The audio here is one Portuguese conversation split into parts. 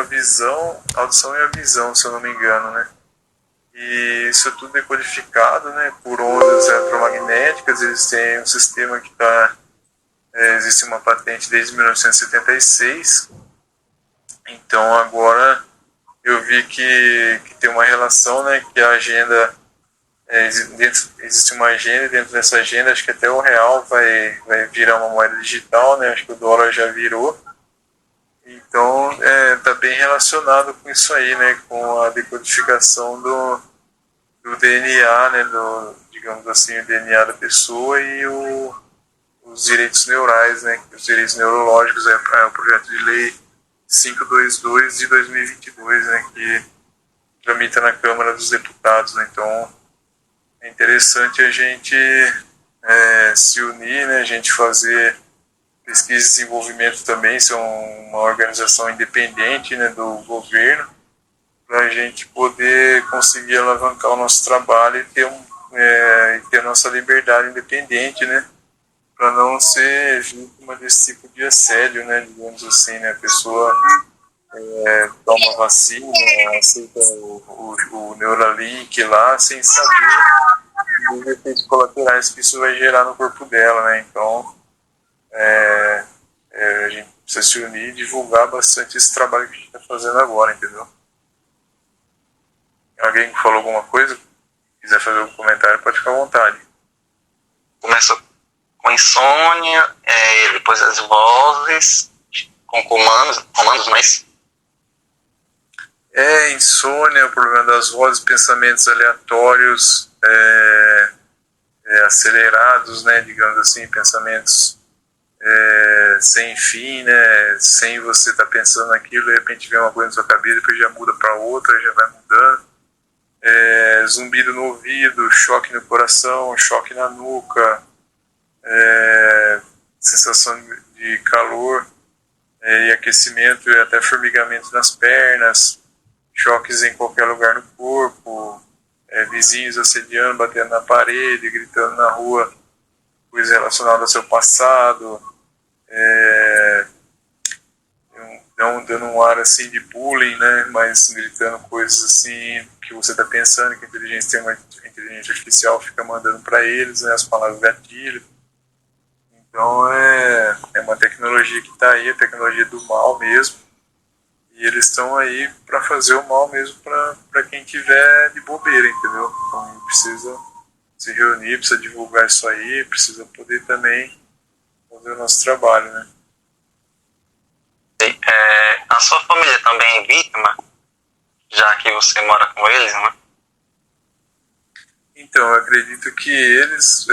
a visão, a audição e a visão, se eu não me engano, né? E isso tudo é codificado, né, por ondas eletromagnéticas. Eles têm um sistema que existe uma patente desde 1976. Então agora eu vi que tem uma relação, né, que a agenda, existe uma agenda, e dentro dessa agenda acho que até o real vai virar uma moeda digital, né, acho que o dólar já virou. Então está bem relacionado com isso aí, né, com a decodificação do DNA, né, digamos assim, o DNA da pessoa e os direitos neurais, né, os direitos neurológicos. É o projeto de lei 522 de 2022, né, que tramita na Câmara dos Deputados, né. Então é interessante a gente se unir, né, a gente fazer pesquisa e desenvolvimento também, ser uma organização independente, né, do governo, para a gente poder conseguir alavancar o nosso trabalho e ter a nossa liberdade independente, né, para não ser vítima desse tipo de assédio, né, digamos assim, né, a pessoa toma vacina, aceita o Neuralink lá, sem saber os efeitos colaterais que isso vai gerar no corpo dela, né. Então a gente precisa se unir e divulgar bastante esse trabalho que a gente está fazendo agora, entendeu? Alguém falou alguma coisa? Quiser fazer algum comentário, pode ficar à vontade. Começa com insônia, depois as vozes, com comandos, mas... Insônia, o problema das vozes, pensamentos aleatórios, acelerados, né, digamos assim, pensamentos sem fim, né, sem você estar pensando naquilo, de repente vem uma coisa na sua cabeça, depois já muda para outra, já vai mudando. Zumbido no ouvido, choque no coração, choque na nuca, sensação de calor e aquecimento e até formigamento nas pernas, choques em qualquer lugar no corpo, vizinhos assediando, batendo na parede, gritando na rua, coisas relacionadas ao seu passado, dando um ar assim de bullying, né, mas gritando coisas assim que você está pensando, que a inteligência artificial fica mandando para eles, né, as palavras gatilho. Então é uma tecnologia que está aí, a tecnologia do mal mesmo, e eles estão aí para fazer o mal mesmo para quem tiver de bobeira, entendeu? Então precisa se reunir, precisa divulgar isso aí, precisa poder também fazer o nosso trabalho, né? A sua família também é vítima, já que você mora com eles, né? Então, eu acredito que eles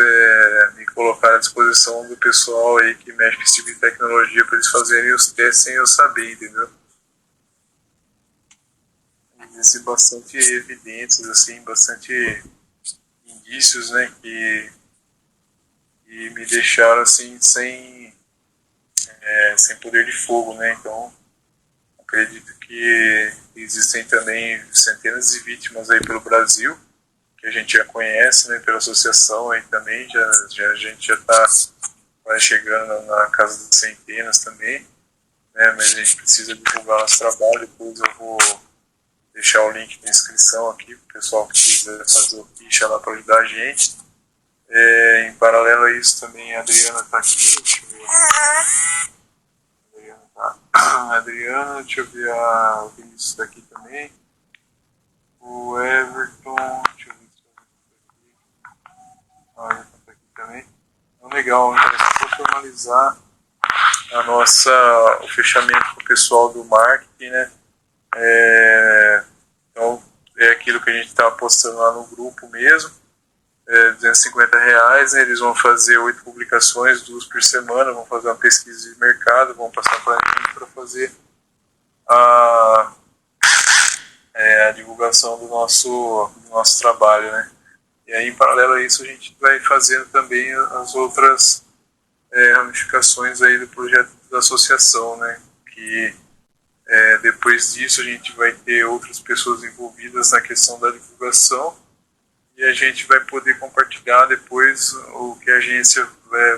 me colocaram à disposição do pessoal aí que mexe com esse tipo de tecnologia para eles fazerem os testes sem eu saber, entendeu? Existem bastante evidências, assim, bastante indícios, né, que me deixaram assim sem poder de fogo, né? Então acredito que existem também centenas de vítimas aí pelo Brasil, que a gente já conhece, né, pela associação aí também, a gente já está chegando na casa das centenas também, né, mas a gente precisa divulgar nosso trabalho. Depois eu vou deixar o link de inscrição aqui para o pessoal que quiser fazer o ficha lá para ajudar a gente. Em paralelo a isso também a Adriana está aqui, deixa eu ver. Adriana, deixa eu ver o Vinícius está aqui também. O Everton, deixa eu ver se o Everton está aqui também. Então, legal, né? É só formalizar o fechamento com o pessoal do marketing, né? Então é aquilo que a gente está postando lá no grupo mesmo. R$250, né? Eles vão fazer 8 publicações, 2 por semana, vão fazer uma pesquisa de mercado, vão passar para a gente para fazer a divulgação do nosso trabalho, né? E aí, em paralelo a isso, a gente vai fazendo também as outras ramificações aí do projeto da associação, né? Que depois disso a gente vai ter outras pessoas envolvidas na questão da divulgação, e a gente vai poder compartilhar depois o que a agência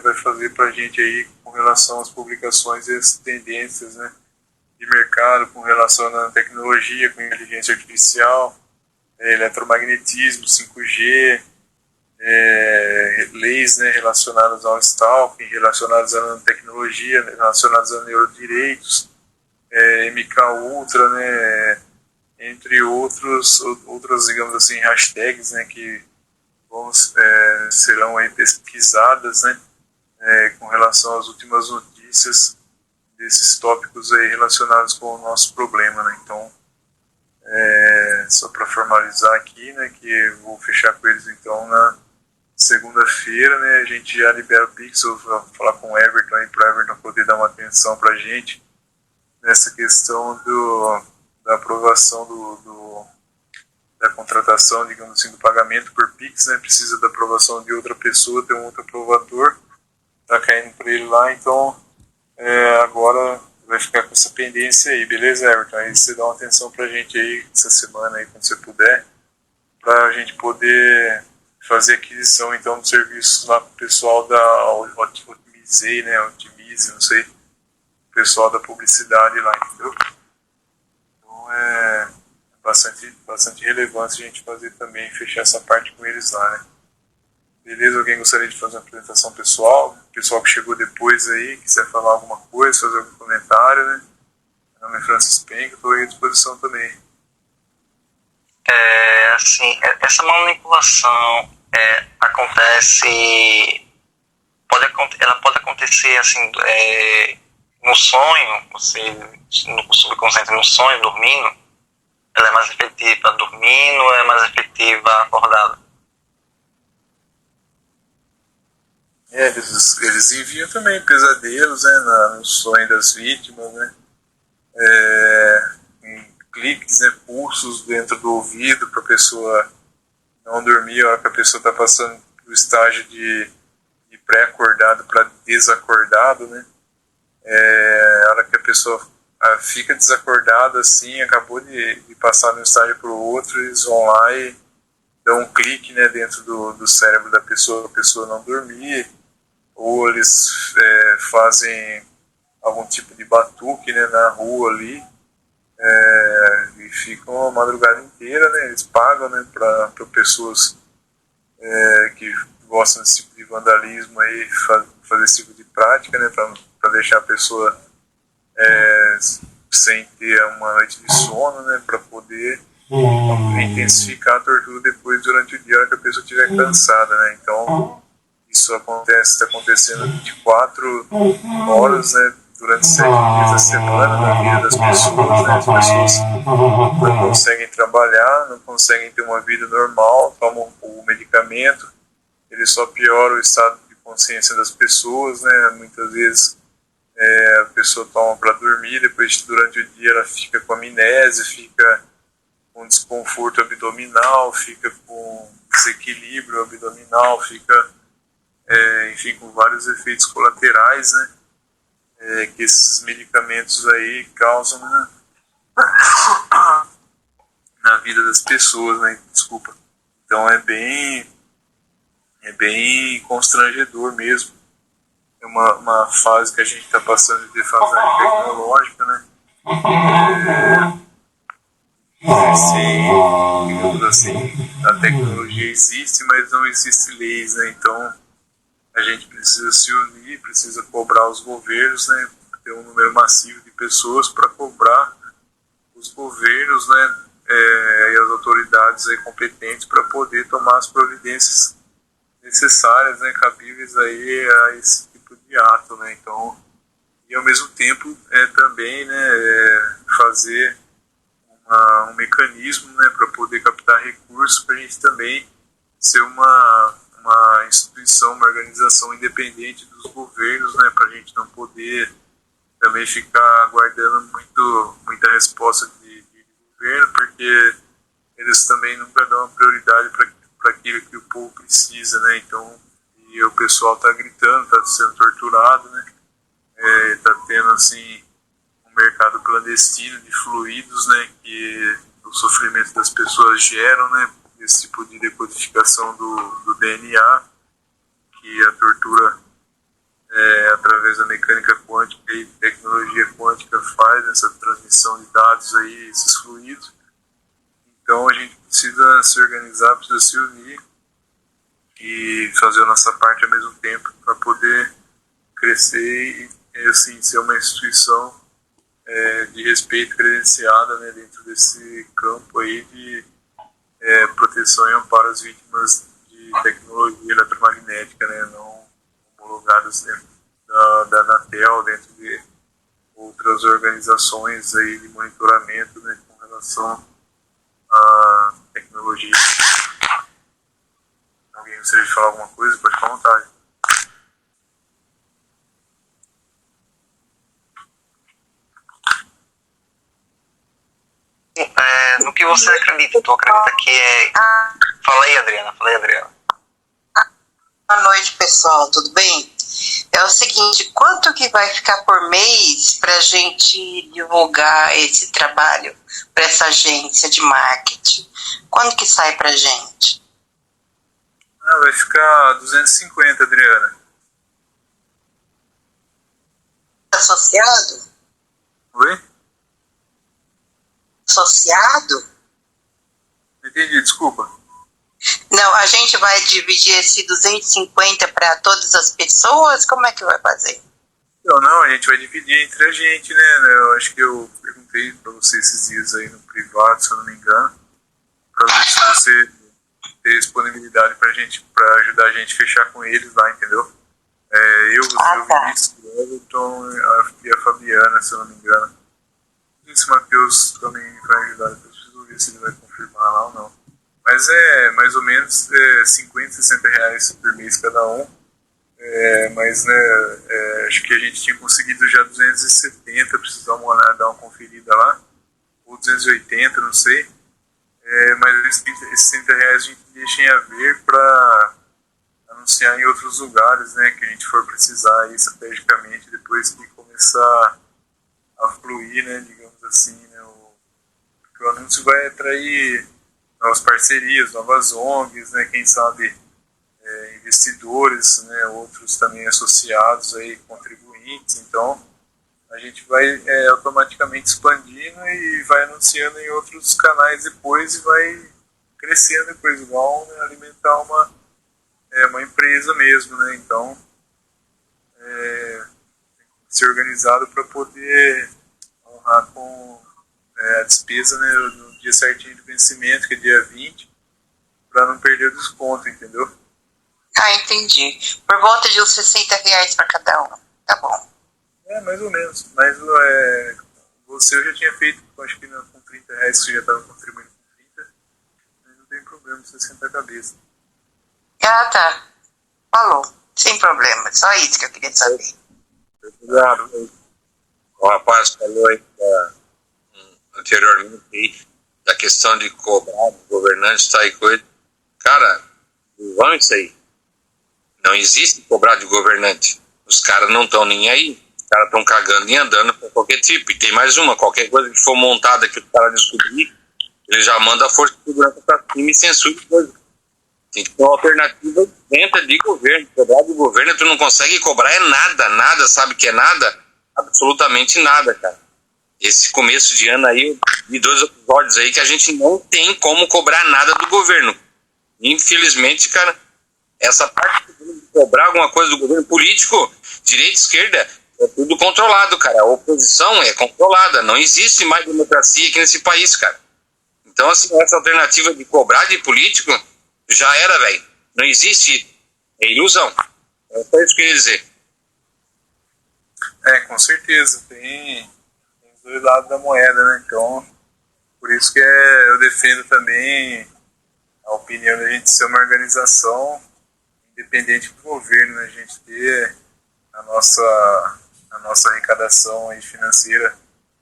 vai fazer para a gente aí com relação às publicações e às tendências, né, de mercado com relação à nanotecnologia, com inteligência artificial, eletromagnetismo, 5G, leis, né, relacionadas ao stalking, relacionadas à nanotecnologia, relacionadas a neurodireitos, MK Ultra, né, entre outras, digamos assim, hashtags, né, que serão aí pesquisadas, né, com relação às últimas notícias desses tópicos aí relacionados com o nosso problema, né. Então, só para formalizar aqui, né, que eu vou fechar com eles então na segunda-feira, né, a gente já libera o Pix, eu vou falar com o Everton aí, para o Everton poder dar uma atenção para a gente nessa questão da aprovação da contratação, digamos assim, do pagamento por Pix, né, precisa da aprovação de outra pessoa, tem um outro aprovador, tá caindo para ele lá, então agora vai ficar com essa pendência aí, beleza, Everton? Aí você dá uma atenção pra gente aí essa semana aí, quando você puder, pra gente poder fazer aquisição então de serviços lá pro pessoal da Otimizei, né, Otimize, não sei, o pessoal da publicidade lá, entendeu? Então é bastante relevante a gente fazer também, fechar essa parte com eles lá, né? Beleza? Alguém gostaria de fazer uma apresentação pessoal? O pessoal que chegou depois aí, quiser falar alguma coisa, fazer algum comentário, né? Meu nome é Francis Penck, estou à disposição também. Assim, essa manipulação acontece, ela pode acontecer assim, no sonho, no subconsciente, no sonho, dormindo. Ela é mais efetiva dormindo ou é mais efetiva acordada? Eles enviam também pesadelos, né, no sonho das vítimas, né, cliques, né, pulsos dentro do ouvido para a pessoa não dormir, a hora que a pessoa está passando do estágio de pré-acordado para desacordado, né, a hora que a pessoa fica desacordada assim, acabou de passar de um estágio para o outro, eles vão lá e dão um clique, né, dentro do cérebro da pessoa, a pessoa não dormir, ou eles fazem algum tipo de batuque, né, na rua ali, e ficam a madrugada inteira, né, eles pagam, né, para pessoas que gostam desse tipo de vandalismo aí, fazer esse tipo de prática, né, para deixar a pessoa sem ter uma noite de sono, né, para poder intensificar a tortura depois durante o dia, a hora que a pessoa estiver cansada, né, então isso está acontecendo 24 horas, né, durante 7 dias da semana na vida das pessoas, né, as pessoas não conseguem trabalhar, não conseguem ter uma vida normal, tomam o medicamento, ele só piora o estado de consciência das pessoas, né, muitas vezes a pessoa toma para dormir, depois durante o dia ela fica com amnésia, fica com desconforto abdominal, fica com desequilíbrio abdominal, fica enfim, com vários efeitos colaterais, né, que esses medicamentos aí causam na vida das pessoas, né, desculpa. Então é bem constrangedor mesmo. É uma fase que a gente está passando de defasagem tecnológica, né, digamos assim, a tecnologia existe, mas não existe leis, né, então a gente precisa se unir, precisa cobrar os governos, né, ter um número massivo de pessoas para cobrar os governos, né, e as autoridades aí competentes para poder tomar as providências necessárias, né, cabíveis aí a esse tipo de ato, né, então, e ao mesmo tempo também, né, fazer um mecanismo, né, para poder captar recursos para a gente também ser uma instituição, uma organização independente dos governos, né, para a gente não poder também ficar aguardando muita resposta de governo, porque eles também nunca dão prioridade para aquilo que o povo precisa, né, então, e o pessoal está gritando, está sendo torturado, né, está tendo, assim, um mercado clandestino de fluidos, né, que o sofrimento das pessoas geram, né, esse tipo de decodificação do DNA, que a tortura através da mecânica quântica e tecnologia quântica faz essa transmissão de dados aí, esses fluidos. Então a gente precisa se organizar, precisa se unir e fazer a nossa parte ao mesmo tempo para poder crescer e assim, ser uma instituição de respeito credenciada, né, dentro desse campo aí de proteção e amparo às vítimas de tecnologia eletromagnética, né, não homologadas dentro da Anatel, dentro de outras organizações aí de monitoramento, né, com relação à tecnologia. Alguém gostaria de falar alguma coisa? Pode ficar à vontade. No que você acredita? Tu acredita que é... Fala aí, Adriana. Boa noite, pessoal. Tudo bem? É o seguinte, quanto que vai ficar por mês para a gente divulgar esse trabalho para essa agência de marketing? Quando que sai para a gente? Vai ficar 250, Adriana. Associado? Oi? Associado? Entendi, desculpa. Não, a gente vai dividir esse 250 para todas as pessoas? Como é que vai fazer? Não, a gente vai dividir entre a gente, né? Eu acho que eu perguntei para você esses dias aí no privado, se eu não me engano, para ver se você tem disponibilidade para ajudar a gente a fechar com eles lá, entendeu? Eu, você, o Vinícius, o Everton e a Fabiana, se eu não me engano. Esse Matheus também vai ajudar, eu preciso ver se ele vai confirmar lá ou não. Mas é mais ou menos 50, 60 reais por mês cada um. Mas né, acho que a gente tinha conseguido já 270, preciso dar uma olhada, dar uma conferida lá. Ou 280, não sei. Mas esses 30 reais a gente deixa em haver para anunciar em outros lugares, né, que a gente for precisar aí, estrategicamente, depois que começar a fluir, né, digamos assim, né, porque o anúncio vai atrair novas parcerias, novas ONGs, né, quem sabe investidores, né, outros também associados aí, contribuintes. Então a gente vai automaticamente expandindo e vai anunciando em outros canais depois e vai crescendo depois, igual, né, alimentar uma empresa mesmo, né? Então ser organizado para poder honrar com a despesa, né, no dia certinho de vencimento, que é dia 20, para não perder o desconto, entendeu? Entendi. Por volta de uns 60 reais para cada um. Tá bom. Mais ou menos. Mas você eu já tinha feito, acho que com 30 reais você já estava contribuindo com 30, mas não tem problema, você senta a cabeça. Tá. Falou. Sem problema. Só isso que eu queria saber. Obrigado. O rapaz falou aí anteriormente aí, da questão de cobrar dos governantes, tá, e coisa. Cara, vamos isso aí. Não existe cobrar de governante. Os caras não estão nem aí. Os caras estão cagando e andando para qualquer tipo. E tem mais uma, qualquer coisa que for montada que o cara descobrir, ele já manda a força de segurança para cima e censura coisa. Tem que ter uma alternativa dentro de governo. Cobrar de governo, tu não consegue cobrar nada, sabe que é nada? Absolutamente nada, cara. Esse começo de ano aí, de 2 episódios aí, que a gente não tem como cobrar nada do governo. Infelizmente, cara, essa parte de cobrar alguma coisa do governo político, direita, esquerda, é tudo controlado, cara. A oposição é controlada. Não existe mais democracia aqui nesse país, cara. Então, assim, essa alternativa de cobrar de político já era, velho. Não existe. É ilusão. É só isso que eu queria dizer. Com certeza. Tem os dois lados da moeda, né? Então, por isso que eu defendo também a opinião da gente ser uma organização independente do governo, né? A gente ter a nossa arrecadação aí financeira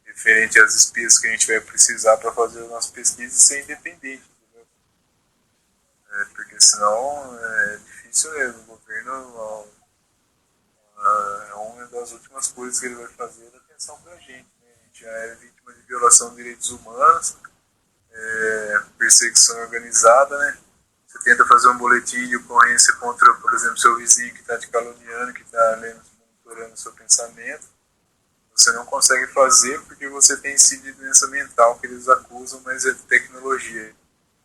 referente às despesas que a gente vai precisar para fazer as nossas pesquisas e ser independente, entendeu? Porque senão é difícil mesmo. O governo é uma das últimas coisas que ele vai fazer é atenção para a gente, né? A gente já é vítima de violação de direitos humanos, perseguição organizada, né? Você tenta fazer um boletim de ocorrência contra, por exemplo, seu vizinho que está te caluniando, que está lendo monitorando o seu pensamento, você não consegue fazer porque você tem sim de doença mental que eles acusam, mas é de tecnologia.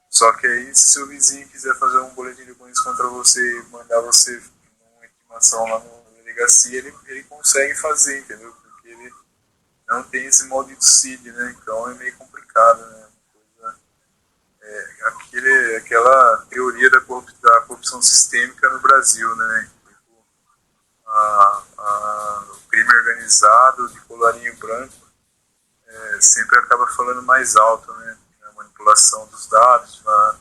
Só que aí, se seu vizinho quiser fazer um boletim de ocorrência contra você e mandar você uma intimação lá na delegacia, ele consegue fazer, entendeu? Porque ele não tem esse maldito CID, né? Então é meio complicado, né? Aquela teoria da corrupção sistêmica no Brasil, né? Tipo, o crime organizado de colarinho branco sempre acaba falando mais alto, né? A manipulação dos dados, a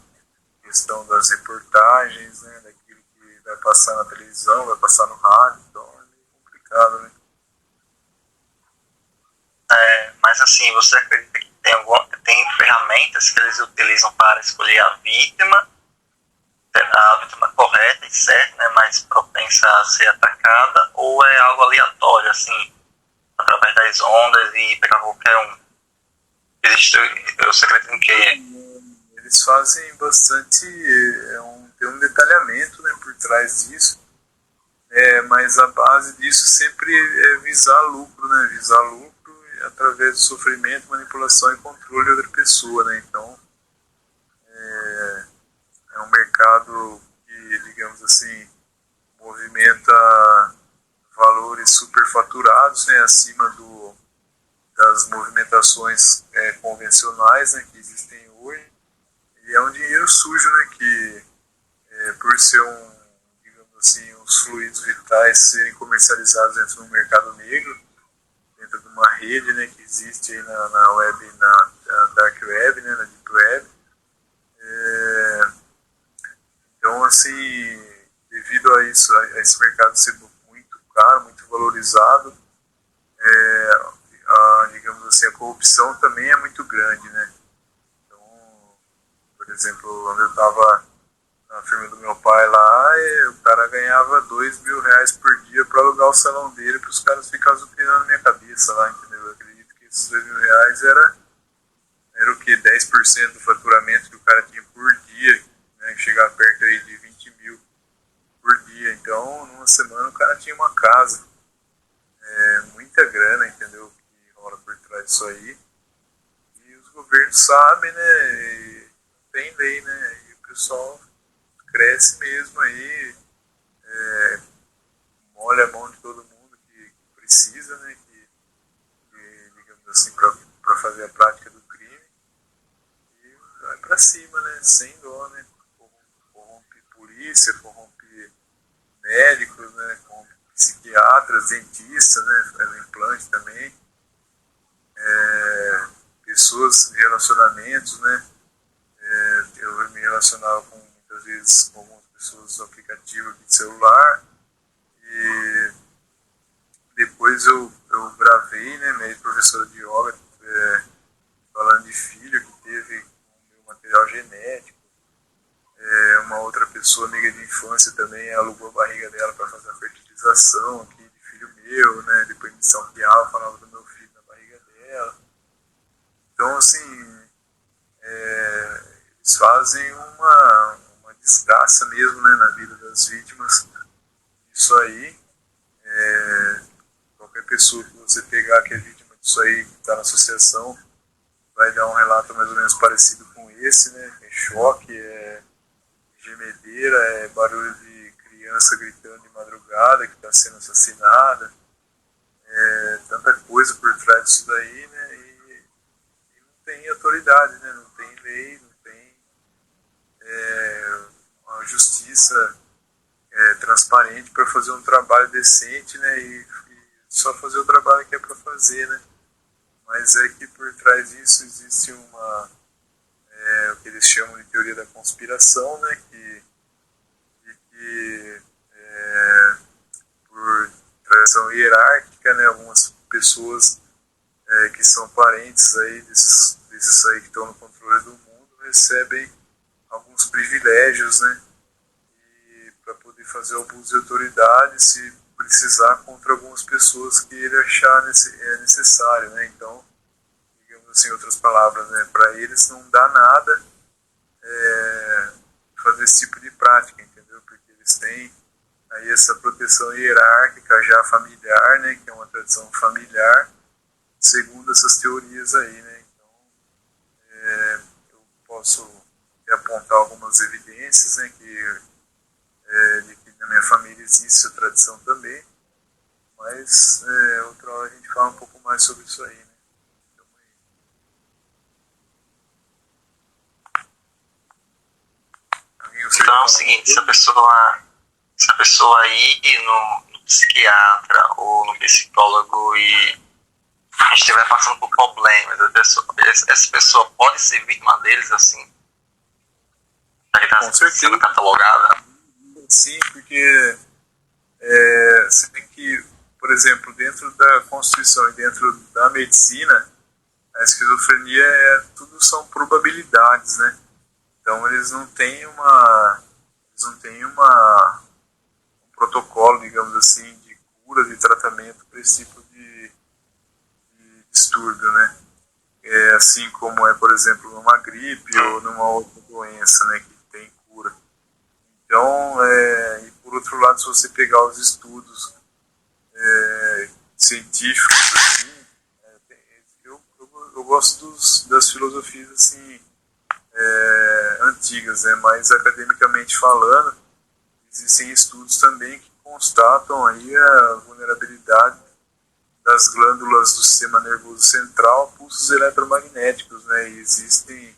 questão das reportagens, né? Daquilo que vai passar na televisão, vai passar no rádio, então é meio complicado, né? Mas assim, você acredita que tem ferramentas que eles utilizam para escolher a vítima correta e certa, né, mais propensa a ser atacada, ou é algo aleatório, assim, através das ondas e pegar qualquer um? Eu sei que eles fazem bastante, tem um detalhamento, né, por trás disso, mas a base disso sempre é visar lucro, né, visar lucro através do sofrimento, manipulação e controle de outra pessoa, né, então é um mercado que, digamos assim, movimenta valores superfaturados, né, acima das movimentações convencionais, né, que existem hoje, e é um dinheiro sujo, né, que por ser digamos assim, os fluidos vitais serem comercializados dentro do mercado negro, dentro de uma rede, né, que existe aí na web, na dark web, né, na deep web. Então, assim, devido a isso, a esse mercado ser muito caro, muito valorizado, digamos assim, a corrupção também é muito grande, né? Então, por exemplo, quando eu estava na firma do meu pai lá, o cara ganhava R$2.000 por dia para alugar o salão dele, para os caras ficarem zucrinando na minha cabeça lá, entendeu? Eu acredito que esses R$2.000 era o que? 10% do faturamento que o cara tinha por dia, né? Chegar perto aí de 20 mil por dia. Então, numa semana o cara tinha uma casa. Muita grana, entendeu? Que rola por trás disso aí. E os governos sabem, né? E não tem lei, né? E o pessoal cresce mesmo aí, molha a mão de todo mundo que precisa, né? Que digamos assim, para fazer a prática do crime. E vai para cima, né? Sem dó, né? Corrompe polícia, corrompe médicos, né? Corrompe psiquiatras, dentistas, né? Fazendo implante também. Pessoas, relacionamentos, né? Eu me relacionava muitas vezes com algumas pessoas do aplicativo aqui de celular, e depois eu gravei, né? Minha professora de yoga, falando de filho que teve o meu material genético. Uma outra pessoa, amiga de infância também, alugou a barriga dela para fazer a fertilização aqui de filho meu, né? Depois de São Piau, falava do meu filho na barriga dela. Então, assim, eles fazem uma desgraça mesmo, né, na vida das vítimas. Isso aí, qualquer pessoa que você pegar que é vítima disso aí, que está na associação, vai dar um relato mais ou menos parecido com esse, né? É choque, é gemedeira, é barulho de criança gritando de madrugada que está sendo assassinada, tanta coisa por trás disso daí, né? E não tem autoridade, né? Não tem lei, não tem uma justiça transparente para fazer um trabalho decente, né? E só fazer o trabalho que é para fazer, né? Mas é que por trás disso existe o que eles chamam de teoria da conspiração, né? Que por tradição hierárquica, né? Algumas pessoas que são parentes aí desses aí que estão no controle do mundo recebem alguns privilégios, né? E para poder fazer abuso de autoridade, se precisar, contra algumas pessoas que ele achar necessário, né? Então, digamos assim, em outras palavras, né? Para eles não dá nada fazer esse tipo de prática, entendeu? Porque eles têm aí essa proteção hierárquica já familiar, né, que é uma tradição familiar, segundo essas teorias aí, né. Então, eu posso apontar algumas evidências, né, de que na minha família existe essa tradição também, mas outra hora a gente fala um pouco mais sobre isso aí, né. Então é o seguinte, se a pessoa ir no psiquiatra ou no psicólogo e estiver passando por problemas, essa pessoa pode ser vítima deles, assim? Já que está sendo catalogada? Sim, porque você tem que, por exemplo, dentro da Constituição e dentro da medicina, a esquizofrenia tudo são probabilidades, né? Então eles não têm um protocolo, digamos assim, de cura, de tratamento para esse tipo de distúrbio, né? Assim como por exemplo, numa gripe ou numa outra doença, né, que tem cura. Então, e por outro lado, se você pegar os estudos científicos, assim, eu gosto das filosofias assim, antigas, né, mas academicamente falando, existem estudos também que constatam aí a vulnerabilidade das glândulas do sistema nervoso central a pulsos eletromagnéticos, né, e existem,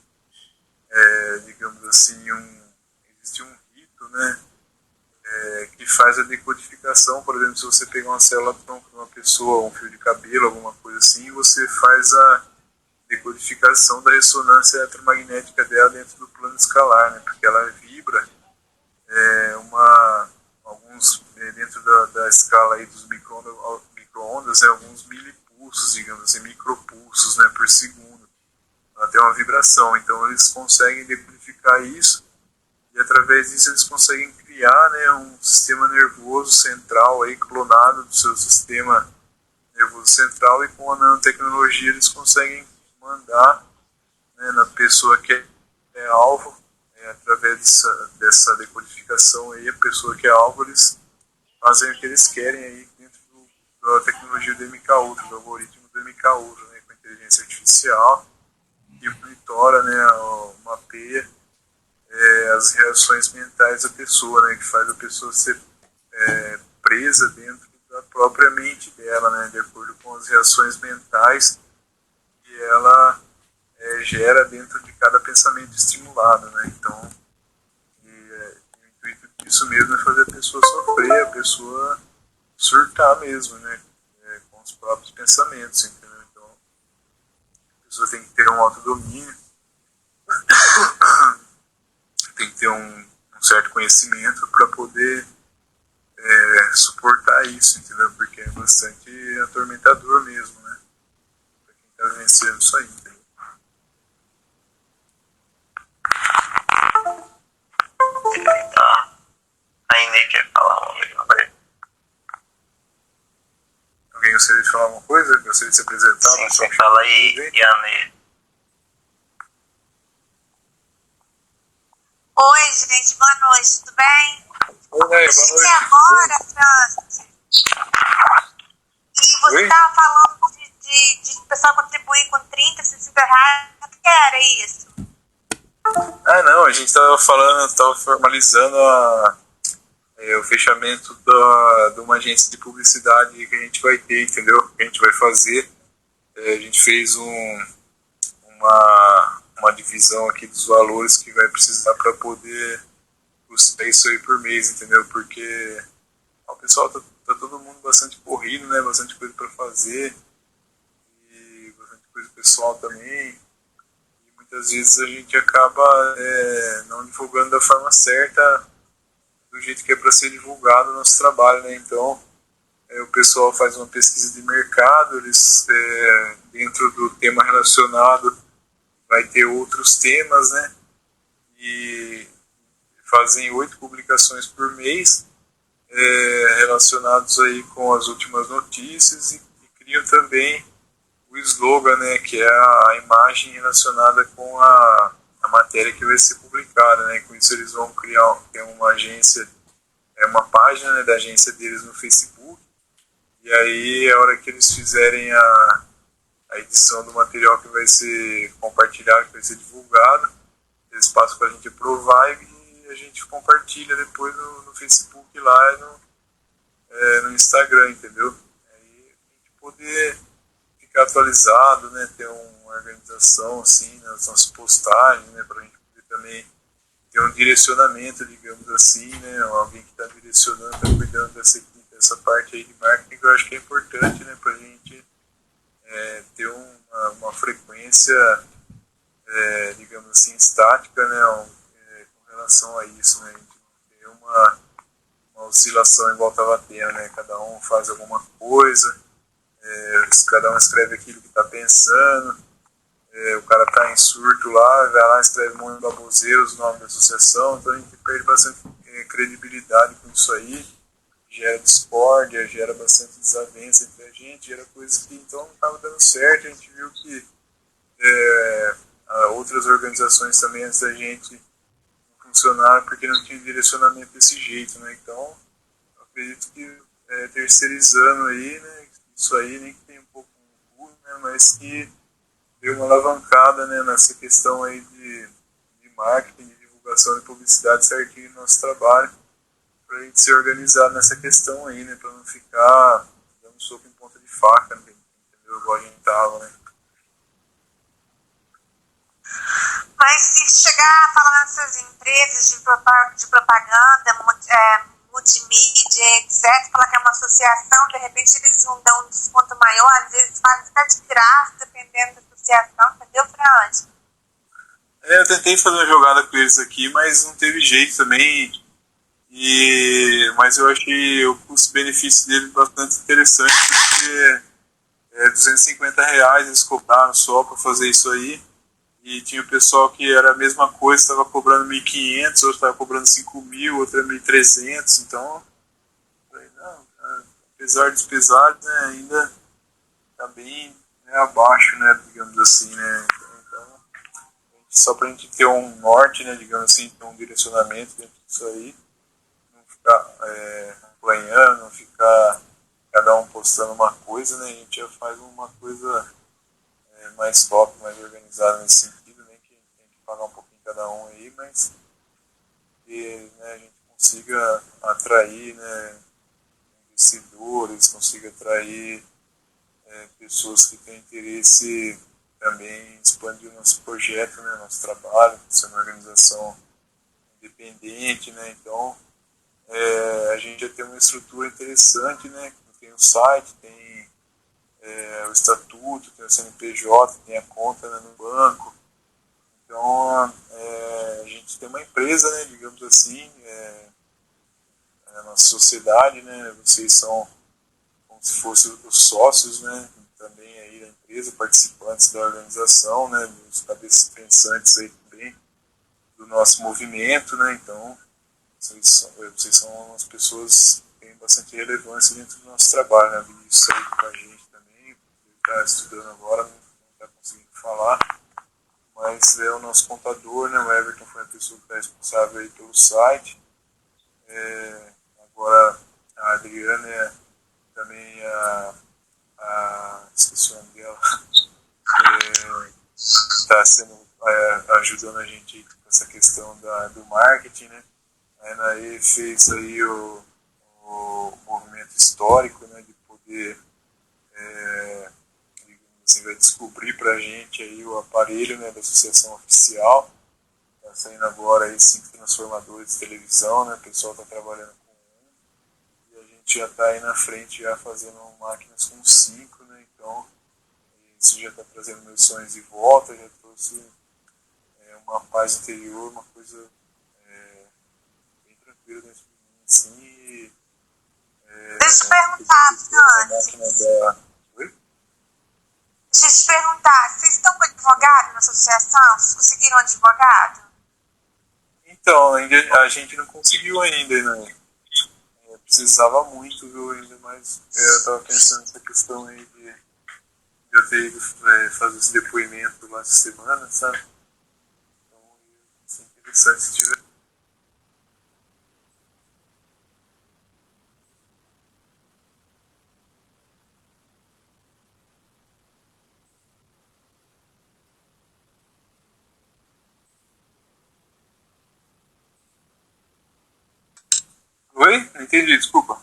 digamos assim, existe um rito, né, que faz a decodificação. Por exemplo, se você pegar uma célula-tronco de uma pessoa, um fio de cabelo, alguma coisa assim, você faz a decodificação da ressonância eletromagnética dela dentro do plano escalar, né, porque ela vibra dentro da escala aí dos micro-ondas, alguns milipulsos, digamos assim, micropulsos, né, por segundo. Ela tem uma vibração, então eles conseguem decodificar isso e através disso eles conseguem criar, né, um sistema nervoso central aí, clonado do seu sistema nervoso central, e com a nanotecnologia eles conseguem mandar, né, na pessoa que é alvo, através dessa decodificação aí, a pessoa que é alvo, eles fazem o que eles querem aí dentro da tecnologia do MK Ultra, do algoritmo do MK Ultra, né, com inteligência artificial, que monitora, né, mapeia as reações mentais da pessoa, né, que faz a pessoa ser presa dentro da própria mente dela, né, de acordo com as reações mentais que ela gera dentro de cada pensamento estimulado, né. Então, o intuito disso mesmo é fazer a pessoa sofrer, a pessoa surtar mesmo, né, com os próprios pensamentos, entendeu? Então, a pessoa tem que ter um autodomínio, tem que ter um certo conhecimento para poder suportar isso, entendeu? Porque é bastante atormentador mesmo, né, para quem está vencendo isso aí, entendeu? Tá. A Inês quer falar uma vez. Alguém gostaria de falar alguma coisa? Gostaria de se apresentar? Sim, você fala aí, Yanê. Oi, gente, boa noite, tudo bem? Oi, boa noite. E agora, Francis? E você estava falando de o pessoal contribuir com 30, 60 reais. O que era isso? Não, a gente estava formalizando o fechamento de uma agência de publicidade que a gente vai ter, entendeu? Que a gente vai fazer. A gente fez uma divisão aqui dos valores que vai precisar para poder custar isso aí por mês, entendeu? Porque o pessoal tá todo mundo bastante corrido, né? Bastante coisa para fazer e bastante coisa pessoal também. E muitas vezes a gente acaba não divulgando da forma certa, do jeito que é para ser divulgado o nosso trabalho, né? Então, o pessoal faz uma pesquisa de mercado, eles, dentro do tema relacionado, vai ter outros temas, né? E fazem 8 publicações por mês, relacionados aí com as últimas notícias, e criam também o slogan, né? Que é a imagem relacionada com a matéria que vai ser publicada, né? Com isso eles vão criar uma agência uma página, né, da agência deles no Facebook, e aí a hora que eles fizerem a edição do material que vai ser compartilhado, que vai ser divulgado, eles passam para a gente aprovar e a gente compartilha depois no Facebook lá e no Instagram, entendeu? Aí a gente poder ficar atualizado, né, ter uma organização assim nas nossas postagens, né, para a gente poder também ter um direcionamento, digamos assim, né, alguém que está direcionando, está cuidando dessa parte aí de marketing, que eu acho que é importante, né, para a gente ter uma frequência, digamos assim, estática, né, com relação a isso, né, a gente não ter uma oscilação igual estava tendo, né, cada um faz alguma coisa, cada um escreve aquilo que está pensando, o cara está em surto lá, vai lá, escreve um monte de baboseiro, os nomes da associação, então a gente perde bastante credibilidade com isso aí, gera discórdia, gera bastante desavença entre a gente, gera coisas que então não estava dando certo, a gente viu que outras organizações também antes da gente não funcionaram porque não tinha direcionamento desse jeito, né, então eu acredito que terceirizando aí, né, isso aí nem que tem um pouco de custo, né, mas que deu uma alavancada, né, nessa questão aí de marketing, de divulgação e publicidade certinho no nosso trabalho, para a gente se organizar nessa questão aí, né, para não ficar dando soco em ponta de faca, né, entendeu? Igual a gente tava, né. Mas se chegar a falar nessas empresas de propaganda, multimídia, etc., falar que é uma associação, de repente eles vão dar um desconto maior, às vezes fazem até de graça, dependendo da associação, entendeu, Fran? Eu tentei fazer uma jogada com eles aqui, mas não teve jeito também, mas eu achei o custo-benefício deles bastante interessante, porque R$250 eles cobraram só para fazer isso aí, e tinha o pessoal que era a mesma coisa, estava cobrando 1.500, outro estava cobrando 5.000, outro era 1.300, então, não, apesar dos pesares, né, ainda está bem, né, abaixo, né, digamos assim, né, então, só para a gente ter um norte, né, digamos assim, ter um direcionamento dentro disso aí, não ficar apanhando, não ficar cada um postando uma coisa, né, a gente já faz uma coisa mais top, mais organizada nesse sentido, né, que tem que pagar um pouquinho cada um aí, mas que, né, a gente consiga atrair, né, investidores, consiga atrair pessoas que têm interesse também em expandir o nosso projeto, né, nosso trabalho, ser uma organização independente, né, então a gente já tem uma estrutura interessante, né, tem o site, tem o estatuto, tem o CNPJ, tem a conta, né, no banco, então a gente tem uma empresa, né, digamos assim, a nossa sociedade, né, vocês são como se fossem os sócios, né, também aí da empresa, participantes da organização, né, os cabeças pensantes aí também do nosso movimento, né, então vocês são as pessoas que têm bastante relevância dentro do nosso trabalho, né, isso aí com a gente também, ele está estudando agora, não está conseguindo falar, mas é o nosso contador, né, o Everton foi a pessoa que está responsável aí pelo site, agora a Adriana também esqueci o nome dela, está ajudando a gente com essa questão do marketing, né? A Enaê fez aí o movimento histórico, né, de poder assim, vai descobrir para a gente aí o aparelho, né, da associação oficial. Está saindo agora aí 5 transformadores de televisão, né, o pessoal está trabalhando com um, e a gente já está aí na frente já fazendo máquinas com 5, né, então isso já está trazendo meus sonhos de volta, já trouxe uma paz interior, uma coisa bem tranquila dentro de mim, assim, Deixa eu te perguntar, Fran. Oi? Deixa eu te perguntar, vocês estão com advogado na associação? Vocês conseguiram um advogado? Então, a gente não conseguiu ainda, né? Precisava muito, viu? Ainda mais eu estava pensando nessa questão aí de eu ter ido fazer esse depoimento lá essa semana, sabe? Então, ia ser interessante se tiver. Oi? Não entendi, desculpa.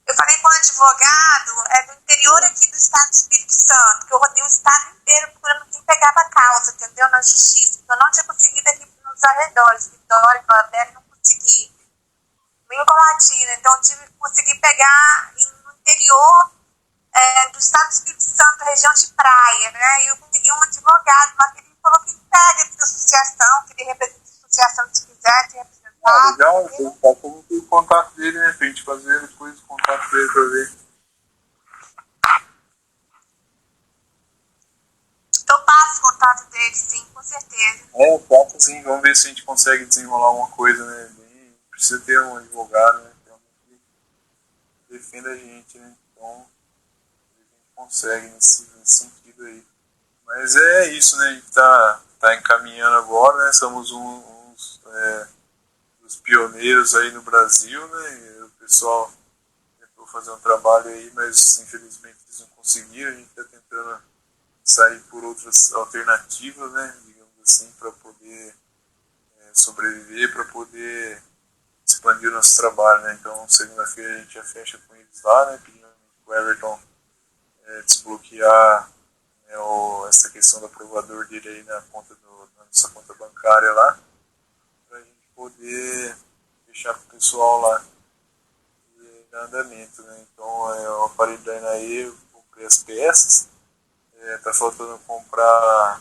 Eu falei com um advogado do interior aqui do estado do Espírito Santo, que eu rodei o estado inteiro procurando quem pegava a causa, entendeu? Na justiça. Eu não tinha conseguido aqui nos arredores, Vitória, Clabera, não consegui. Em Colatina, então eu tive que conseguir pegar no interior do estado do Espírito Santo, região de praia, né? E eu consegui um advogado lá que ele falou que ele pega essa associação, que ele representa a associação se quiser te representar. Legal, tá como tem o contato dele, né? Pra gente fazer depois o contato dele pra ver. Eu passo o contato dele, sim, com certeza. Passa sim, vamos ver se a gente consegue desenrolar uma coisa, né? Precisa ter um advogado, né? Tem alguém que defenda a gente, né? Então, a gente consegue nesse sentido aí. Mas é isso, né? A gente tá encaminhando agora, né? Somos uns dos pioneiros aí no Brasil, né? E o pessoal tentou fazer um trabalho aí, mas infelizmente eles não conseguiram. A gente está tentando sair por outras alternativas, né? Digamos assim, para poder sobreviver, para poder expandir o nosso trabalho, né? Então, segunda-feira a gente já fecha com eles lá, né? Pedindo para o Everton desbloquear essa questão do aprovador dele aí na nossa conta bancária lá, para a gente poder deixar para o pessoal lá em andamento, né? Então, o aparelho da Enaê, eu comprei as peças, tá faltando comprar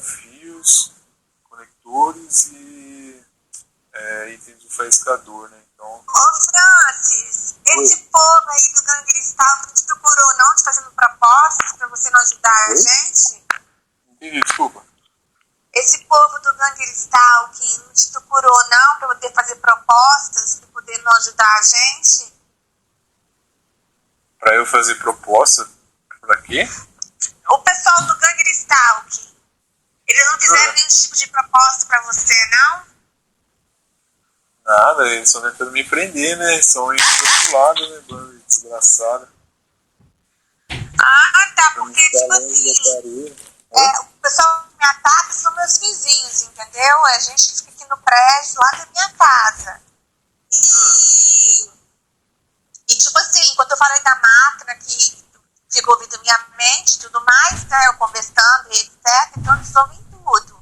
fios, conectores e itens do faiscador, né? Então... Ô Francis, esse povo aí do Gangue Cristal não te procurou não, te fazendo propostas pra você não ajudar a gente? Entendi, desculpa. Esse povo do Gangue Cristal que não te procurou não pra poder fazer propostas, pra poder não ajudar a gente? Pra eu fazer proposta? Pra quê? O pessoal do Gangue Cristal, eles não fizeram nenhum tipo de proposta pra você, não? Nada, eles estão tentando me prender, né? São indo pro outro lado, né, bando desgraçado. Ah, tá, porque, tipo assim, o pessoal que me ataca são meus vizinhos, entendeu? A gente fica aqui no prédio, lá da minha casa. E tipo assim, quando eu falei da máquina que ficou ouvindo minha mente e tudo mais, né, eu conversando e etc, então eles ouvem tudo.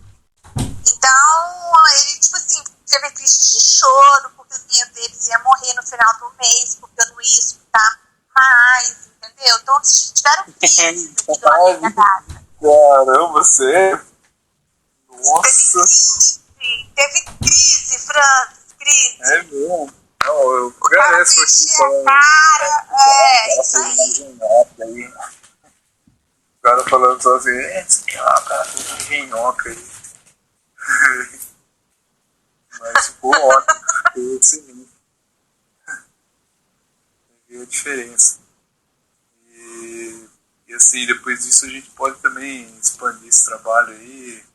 Então, ele, tipo assim, teve crise de choro, porque o dinheiro deles ia morrer no final do mês, porque eu não ia escutar mais, entendeu? Então, eles tiveram crise aqui do lado da casa. Caramba, sério? Nossa! Teve crise, Francis, crise. É mesmo? Não, eu agradeço aqui falando. Isso aí. O cara falando só assim, esse cara tem engenhoca aí. Mas ficou ótimo, ficou excelente. Viu a diferença. E assim, depois disso a gente pode também expandir esse trabalho aí.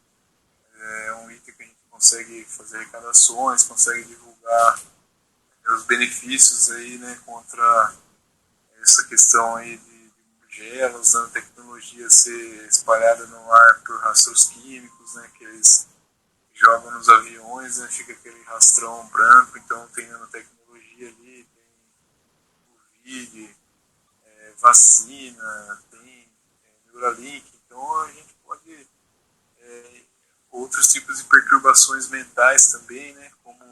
É um item que a gente consegue fazer arrecadações, consegue divulgar os benefícios aí, né, contra essa questão aí de gelo, usando tecnologia ser espalhada no ar por rastros químicos, né, que eles jogam nos aviões, né, fica aquele rastrão branco, então tem nanotecnologia ali, tem Covid, vacina, tem Neuralink, então a gente pode outros tipos de perturbações mentais também, né, como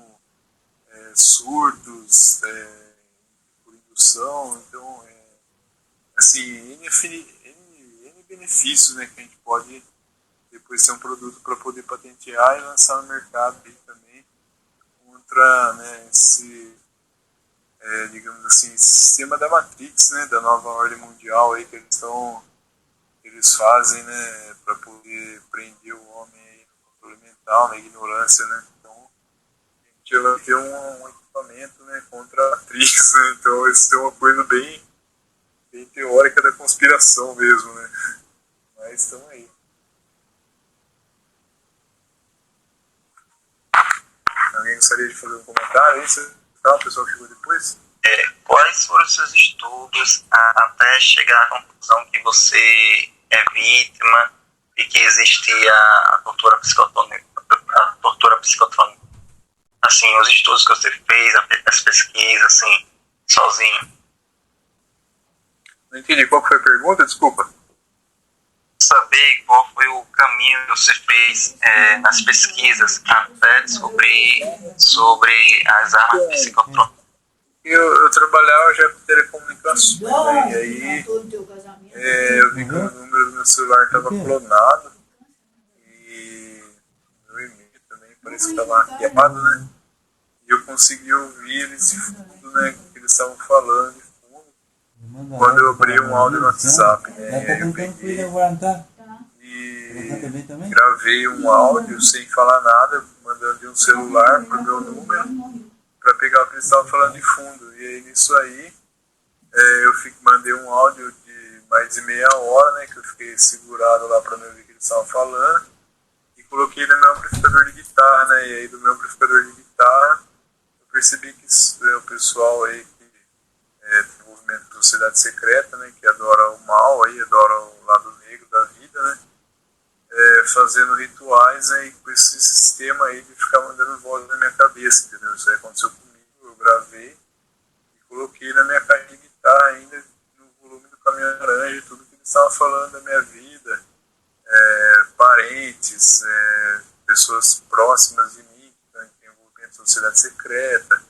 surdos por indução, então assim, N benefícios, né, que a gente pode depois ser um produto para poder patentear e lançar no mercado aí também contra, né, esse digamos assim, sistema da Matrix, né, da nova ordem mundial aí que eles fazem, né, para poder prender o homem aí no controle mental, na ignorância, né. Então a gente vai ter um equipamento, né, contra a Matrix, né. Então isso é uma coisa bem teórica da conspiração mesmo, né. Mas estamos aí. Alguém gostaria de fazer um comentário aí? O pessoal que chegou depois? Quais foram os seus estudos até chegar à conclusão que você é vítima e que existia a tortura psicotônica? assim, os estudos que você fez, as pesquisas, assim, sozinho? Não entendi, qual foi a pergunta? Desculpa. Saber qual foi o caminho que você fez nas pesquisas até descobrir sobre as armas psicotrópicas. Eu trabalhava já com telecomunicações, né? E aí eu vi que o número do meu celular estava clonado e meu e-mail também parece que estava hackeado, né? E eu consegui ouvir eles de fundo, né? O que eles estavam falando de fundo. Quando eu abri um áudio no WhatsApp, né? Eu peguei e gravei um áudio sem falar nada, mandando de um celular pro meu número, para pegar o que eles estavam falando de fundo. E aí nisso aí eu mandei um áudio de mais de meia hora, né, que eu fiquei segurado lá para não ouvir o que eles estavam falando, e coloquei no meu amplificador de guitarra, né, e aí do meu amplificador de guitarra eu percebi que o pessoal aí que tem movimento de sociedade secreta, né, que adora o mal, aí adora o lado negro da vida, né, fazendo rituais aí com esse sistema aí de ficar mandando voz na minha cabeça, entendeu? Isso aí aconteceu comigo, eu gravei e coloquei na minha caixa de guitarra ainda, no volume do Caminhão Laranja, tudo que eles estavam falando da minha vida, parentes, pessoas próximas de mim, que tem envolvimento de sociedade secreta.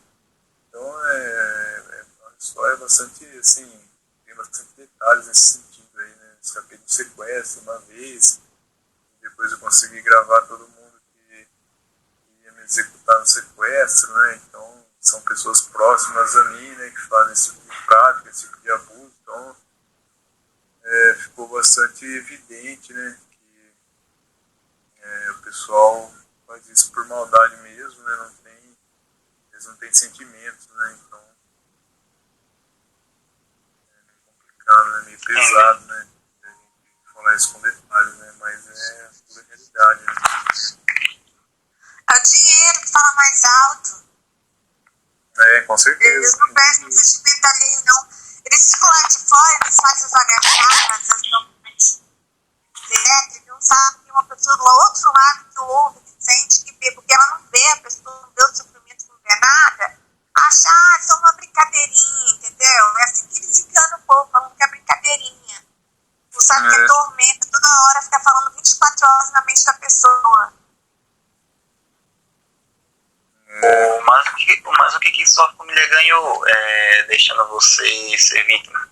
Então a história é bastante, assim, tem bastante detalhes nesse sentido aí, né? Escapei do sequestro uma vez, depois eu consegui gravar todo mundo que ia me executar no sequestro, né? Então são pessoas próximas a mim, né, que fazem esse tipo de prática, esse tipo de abuso. Então ficou bastante evidente, né, que o pessoal faz isso por maldade mesmo, né? Eles não têm sentimentos, né? Então é meio complicado, né? Meio pesado, né? Falar isso com detalhes, né? Mas é pura realidade, né? É o dinheiro que fala mais alto. Com certeza. Eles não prestam sentimento alheio, não. Eles ficam lá de fora, eles fazem as agachadas, as documentos, etc. Não sabem que uma pessoa do outro lado que ouve, que sente, que vê, porque ela não vê a pessoa, não vê o sofrimento, não vê nada, acha, é só uma brincadeirinha, entendeu? É assim que eles enganam o povo, falando que é brincadeirinha. Não sabe que é tormenta, toda hora fica falando 24 horas na mente da pessoa. Mas o que sua família ganhou deixando você ser vítima?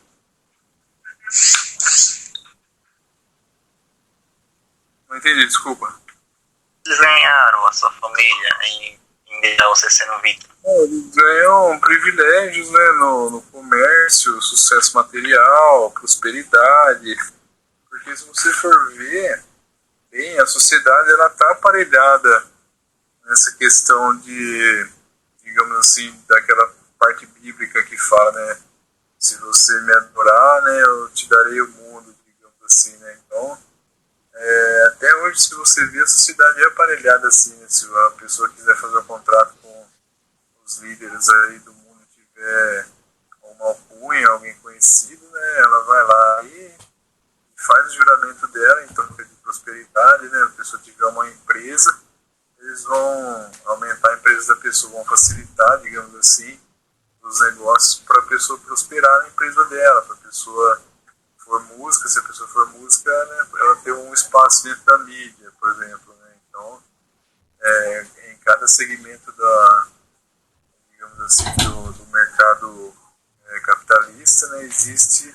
Não entendi, desculpa. Eles ganharam, a sua família, em deixar você sendo vítima? Eles ganham privilégios, né, no comércio, sucesso material, prosperidade. Porque se você for ver, bem, a sociedade ela está aparelhada nessa questão de, digamos assim, daquela parte bíblica que fala, né, se você me adorar, né, eu te darei o mundo, digamos assim, né. Então, até hoje, se você ver, a sociedade é aparelhada assim, né, se a pessoa quiser fazer um contrato com os líderes aí do mundo, tiver uma alcunha, alguém conhecido, né, ela vai lá e faz o juramento dela em troca de prosperidade, né, a pessoa tiver uma empresa, eles vão aumentar a empresa da pessoa, vão facilitar, digamos assim, os negócios para a pessoa prosperar na empresa dela, para a pessoa for música, se a pessoa for música, né, ela ter um espaço dentro da mídia, por exemplo, né, então em cada segmento digamos assim, do mercado capitalista, né, existe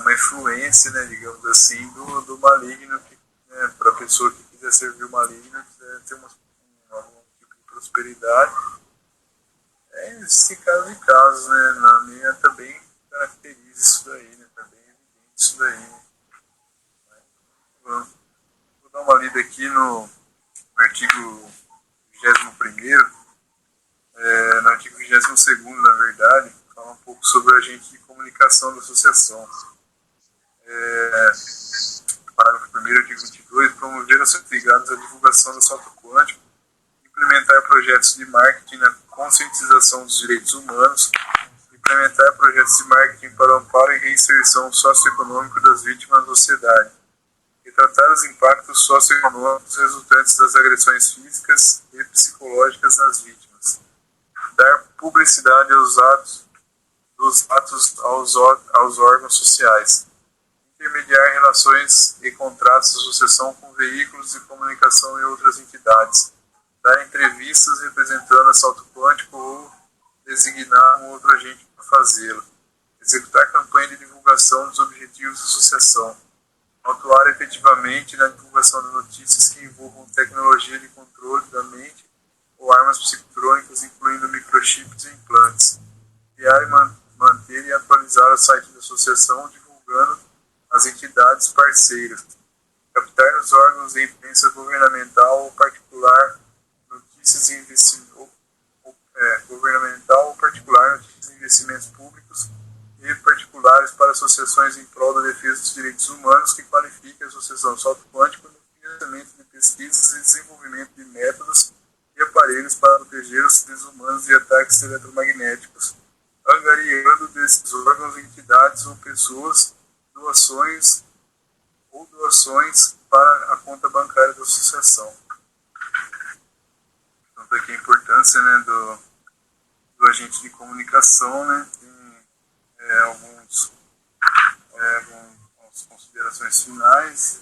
uma influência, né, digamos assim, do maligno, né, para a pessoa que quiser servir o maligno, quiser ter algum tipo de prosperidade. Existem casos e casos, né, na minha também caracteriza isso daí, né, também é evidente isso daí. Né. Vou dar uma lida aqui no artigo 21º, no artigo 22º, na verdade, fala um pouco sobre o agente de comunicação da associação. Parágrafo 1º, artigo 22, promover ações ligadas à divulgação do salto quântico, implementar projetos de marketing na conscientização dos direitos humanos, implementar projetos de marketing para o amparo e reinserção socioeconômico das vítimas da sociedade, tratar os impactos socioeconômicos resultantes das agressões físicas e psicológicas nas vítimas, dar publicidade dos atos aos órgãos sociais, intermediar relações e contratos de sucessão com veículos de comunicação e outras entidades, dar entrevistas representando assalto quântico ou designar um outro agente para fazê-lo, executar campanha de divulgação dos objetivos da associação, atuar efetivamente na divulgação de notícias que envolvam tecnologia de controle da mente ou armas psicotrônicas, incluindo microchips e implantes, criar e manter e atualizar o site da associação, divulgando as entidades parceiras, captar nos órgãos de imprensa governamental ou particular notícias de investimentos públicos e particulares para associações em prol da defesa dos direitos humanos que qualifiquem a associação salto quântico no financiamento de pesquisas e desenvolvimento de métodos e aparelhos para proteger os seres humanos de ataques eletromagnéticos, angariando desses órgãos, entidades ou pessoas doações para a conta bancária da associação. Então, aqui a importância, né, do agente de comunicação, né, tem algumas considerações finais,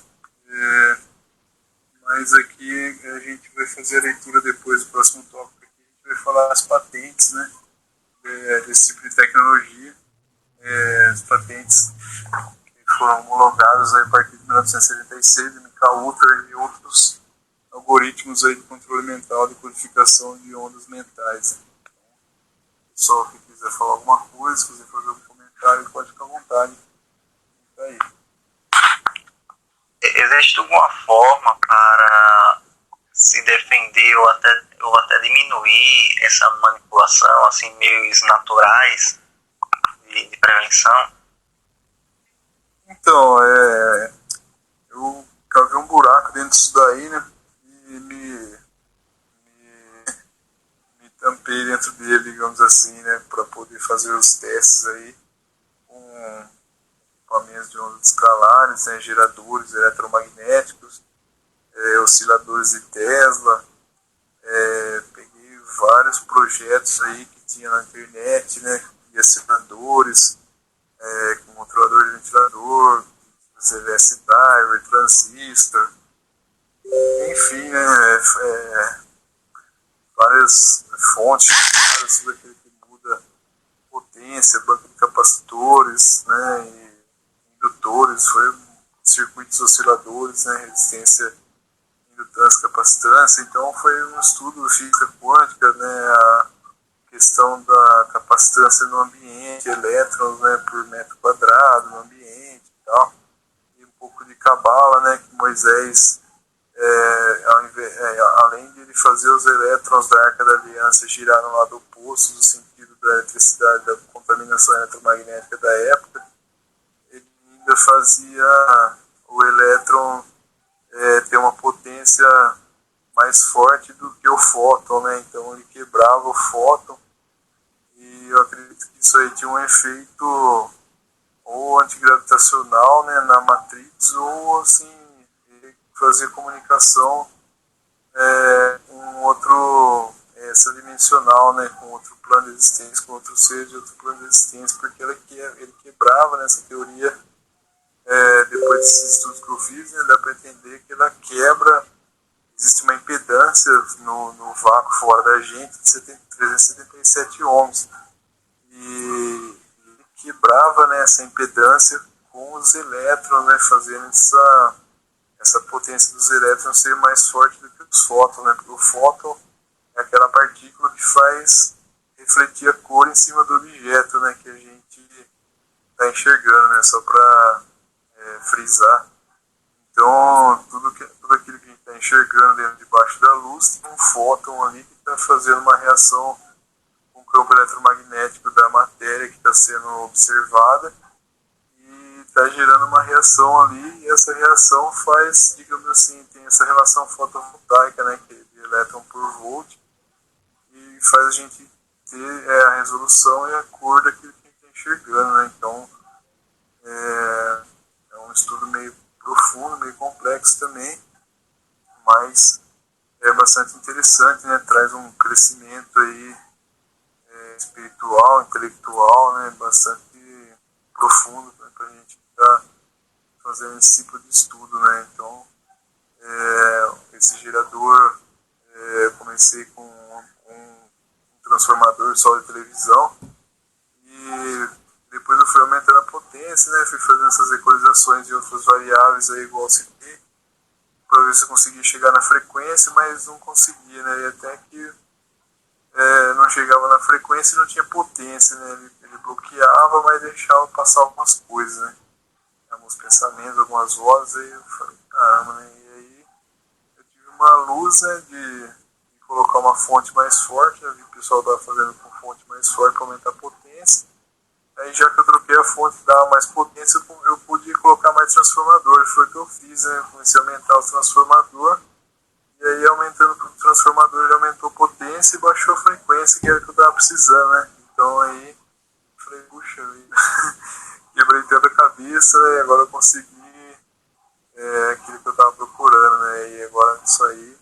mas aqui a gente vai fazer a leitura depois do próximo tópico. Aqui a gente vai falar as patentes, né, desse tipo de tecnologia, as patentes que foram homologadas aí a partir de 1976, de Mikauter e outros algoritmos aí de controle mental, de codificação de ondas mentais. Pessoal que quiser falar alguma coisa, se quiser fazer um comentário, pode ficar à vontade. Tá aí. Existe alguma forma para se defender ou até diminuir essa manipulação, assim, meios naturais de prevenção? Então, eu cavei um buraco dentro disso daí, né, e me tampei dentro dele, digamos assim, né, para poder fazer os testes aí com equipamentos de ondas escalares, né, geradores eletromagnéticos, osciladores de Tesla, peguei vários projetos aí que tinha na internet, né, de osciladores, com controlador de ventilador, CVS driver, transistor, enfim, né, várias fontes, tudo aquilo que muda potência, banco de capacitores, né, e indutores, foi circuitos osciladores, né, resistência, indutância, capacitância. Então foi um estudo de física quântica, né, a questão da capacitância no ambiente, elétrons, né, por metro quadrado no ambiente e tal, e um pouco de cabala, né, que Moisés, além de ele fazer os elétrons da Arca da Aliança girar no lado oposto do sentido da eletricidade, da contaminação eletromagnética da época, ele ainda fazia o elétron ter uma potência mais forte do que o fóton, né? Então ele quebrava o fóton, e eu acredito que isso aí tinha um efeito ou antigravitacional, né, na matriz, ou assim, fazer comunicação com outro extradimensional, né, com outro plano de existência, com outro ser de outro plano de existência, porque ele quebrava nessa teoria. Depois desses estudos que eu fiz, né, dá para entender que ela quebra, existe uma impedância no vácuo fora da gente de 377 ohms, e ele quebrava, né, essa impedância com os elétrons, né, fazendo essa potência dos elétrons ser mais forte do que os fótons, né, porque o fóton é aquela partícula que faz refletir a cor em cima do objeto, né, que a gente está enxergando, né, só para frisar. Então, tudo aquilo que a gente está enxergando dentro debaixo da luz tem um fóton ali que está fazendo uma reação com o campo eletromagnético da matéria que está sendo observada, e está gerando uma reação ali, e essa reação faz, digamos assim, tem essa relação fotovoltaica, né, que é de elétron por volt, e faz a gente ter a resolução e a cor daquilo que a gente está enxergando, né? Então, é um estudo meio profundo, meio complexo também, mas é bastante interessante, né? Traz um crescimento aí espiritual, intelectual, né? Bastante profundo, né? Para a gente estar fazendo esse tipo de estudo, né? Então, esse gerador, comecei com um transformador só de televisão e depois eu fui aumentando a potência, né? Fui fazendo essas equalizações de outras variáveis aí, igual citei, para ver se eu conseguia chegar na frequência, mas não conseguia, né? E até que não chegava na frequência e não tinha potência, né? Ele bloqueava, mas deixava passar algumas coisas, né? Alguns pensamentos, algumas vozes, aí eu falei, caramba, né? E aí eu tive uma luz, né, de colocar uma fonte mais forte, né? Vi o pessoal estava fazendo com fonte mais forte para aumentar a potência. Aí já que eu troquei a fonte, dava mais potência, eu pude colocar mais transformador. Foi o que eu fiz, né? Eu comecei a aumentar o transformador. E aí, aumentando o transformador, ele aumentou a potência e baixou a frequência, que era o que eu estava precisando, né? Então aí, eu falei, puxa vida, quebrei toda a cabeça, né? E agora eu consegui aquilo que eu estava procurando, né? E agora isso aí,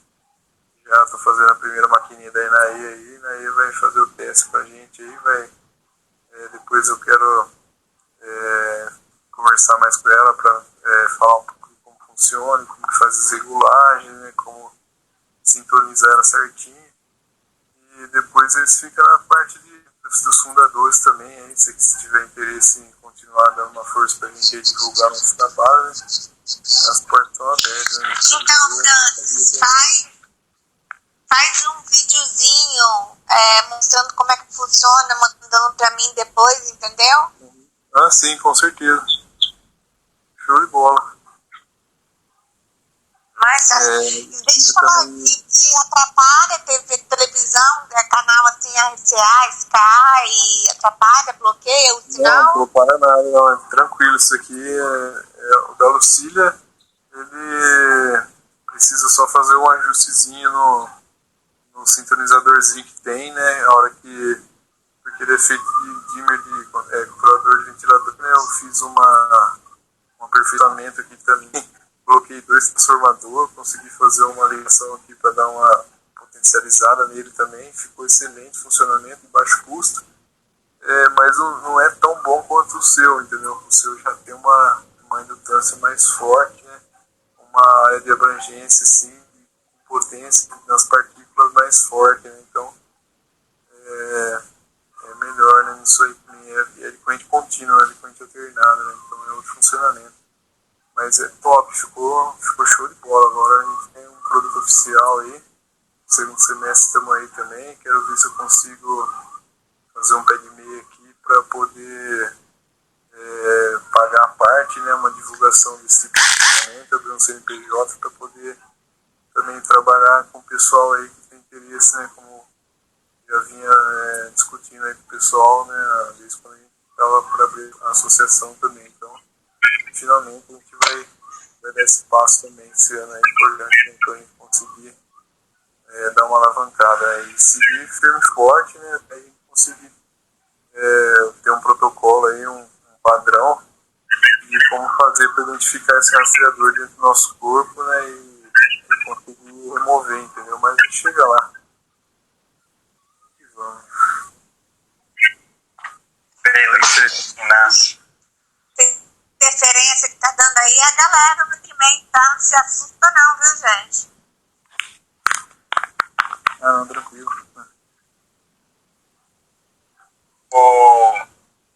já estou fazendo a primeira maquininha da Inaí aí, Inaí vai fazer o teste pra gente aí, vai. Depois eu quero conversar mais com ela para falar um pouco de como funciona, como que faz as regulagens, né? Como sintonizar ela certinho. E depois eles ficam na parte dos fundadores também, aí, se tiver interesse em continuar dando uma força pra gente divulgar nosso trabalho, né? As portas estão abertas, né? Então, Francis, faz um videozinho mostrando como é que funciona, mandando pra mim depois, entendeu? Ah, sim, com certeza. Show de bola. Mas deixa eu falar, te atrapalha televisão, canal assim, RCA, Sky, atrapalha, bloqueia o sinal? Não para nada, não, é tranquilo. Isso aqui o da Lucília, ele precisa só fazer um ajustezinho no sintonizadorzinho que tem, né? A hora que, porque ele é feito de dimmer, de controlador de ventilador, né? Eu fiz um aperfeiçoamento aqui também. Coloquei 2 transformadores, consegui fazer uma ligação aqui para dar uma potencializada nele também. Ficou excelente funcionamento, de baixo custo. Mas não é tão bom quanto o seu, entendeu? O seu já tem uma indutância mais forte, né? Uma área de abrangência, assim, de potência nas partículas mais forte, né? Então, é melhor, né? Isso aí é de corrente contínua, né? De corrente alternada, né? Então é outro funcionamento. Mas é top, ficou show de bola. Agora a gente tem um produto oficial aí. No segundo semestre estamos aí também. Quero ver se eu consigo fazer um pé de meia aqui para poder pagar a parte, né? Uma divulgação desse tipo de equipamento, abrir um CNPJ para poder também trabalhar com o pessoal aí que tem interesse, né? Como já vinha discutindo aí com o pessoal, né? Às vezes quando a gente estava para abrir a associação também. Então, finalmente a gente vai dar esse passo também esse ano, é importante, né, para a gente conseguir dar uma alavancada e seguir firme e forte, né, para a gente conseguir ter um protocolo aí, um padrão de como fazer para identificar esse rastreador dentro do nosso corpo, né, e conseguir remover, entendeu? Mas a gente chega lá. E vamos. Beleza, Inácio. Interferência que tá dando aí, a galera do He-Man, tá? Não se assusta não, viu, gente? Ah, não, tranquilo.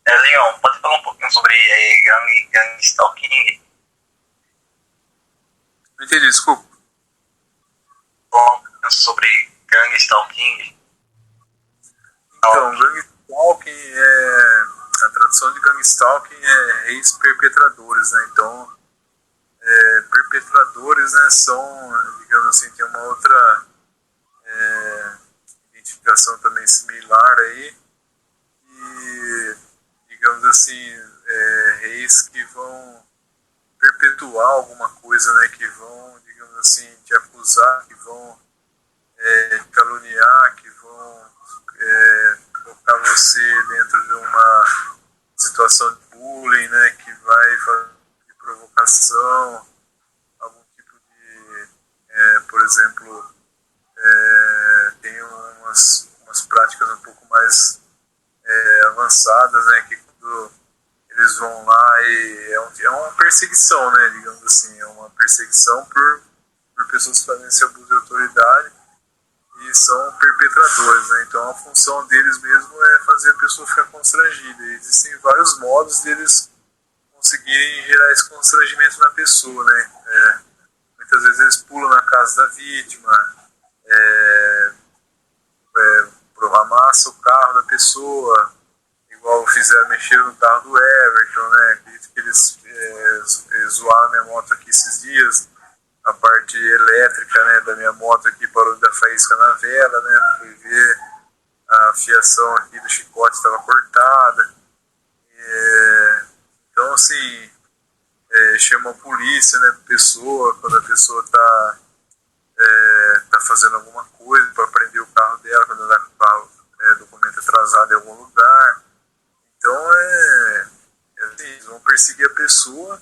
Leon, pode falar um pouquinho sobre Gang Stalking? Não entendi, desculpa. Falar um pouquinho sobre Gang Stalking? Então, Gang Stalking a tradução de Gang Stalking é ex-perpetradores, né? Então, perpetradores, né, são, digamos assim, tem uma outra identificação também similar aí, e, digamos assim, reis que vão perpetuar alguma coisa, né, que vão, digamos assim, te acusar, que vão te caluniar, que vão colocar você dentro de uma situação de bullying, né, que vai fazer de provocação, por exemplo, tem umas práticas um pouco mais avançadas, né, que quando eles vão lá e é uma perseguição, né, digamos assim, é uma perseguição por pessoas que fazem esse abuso de autoridade e são perpetradores, né, então a função deles mesmo é fazer a pessoa ficar constrangida. E existem vários modos deles conseguirem gerar esse constrangimento na pessoa, né, muitas vezes eles pulam na casa da vítima, amassa o carro da pessoa, igual fizeram, mexeram no carro do Everton, né? Acredito que eles zoaram minha moto aqui esses dias, a parte elétrica, né, da minha moto aqui parou de dar faísca na vela, né? Fui ver a fiação aqui do chicote estava cortada. Então, assim, chama a polícia, né, pessoa, quando a pessoa tá fazendo alguma coisa para prender o carro dela, quando ela com o carro documento atrasado em algum lugar. Então assim, eles vão perseguir a pessoa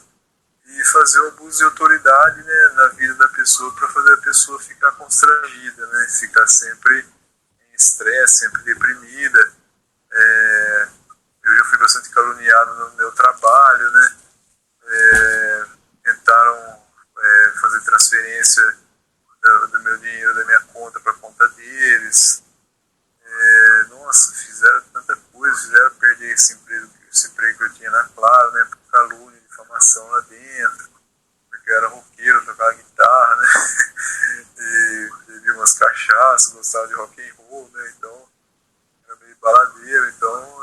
e fazer o abuso de autoridade, né, na vida da pessoa para fazer a pessoa ficar constrangida, né, ficar sempre em estresse, sempre deprimida. Eu já fui bastante caluniado no meu trabalho, né, tentaram fazer transferência do meu dinheiro da minha conta para a conta deles. Nossa, fizeram tanta coisa, fizeram perder esse emprego que eu tinha na Claro, né, por calúnia, difamação lá dentro, porque eu era roqueiro, tocava guitarra, né, e bebi umas cachaças, gostava de rock and roll, né, então era meio baladeiro, então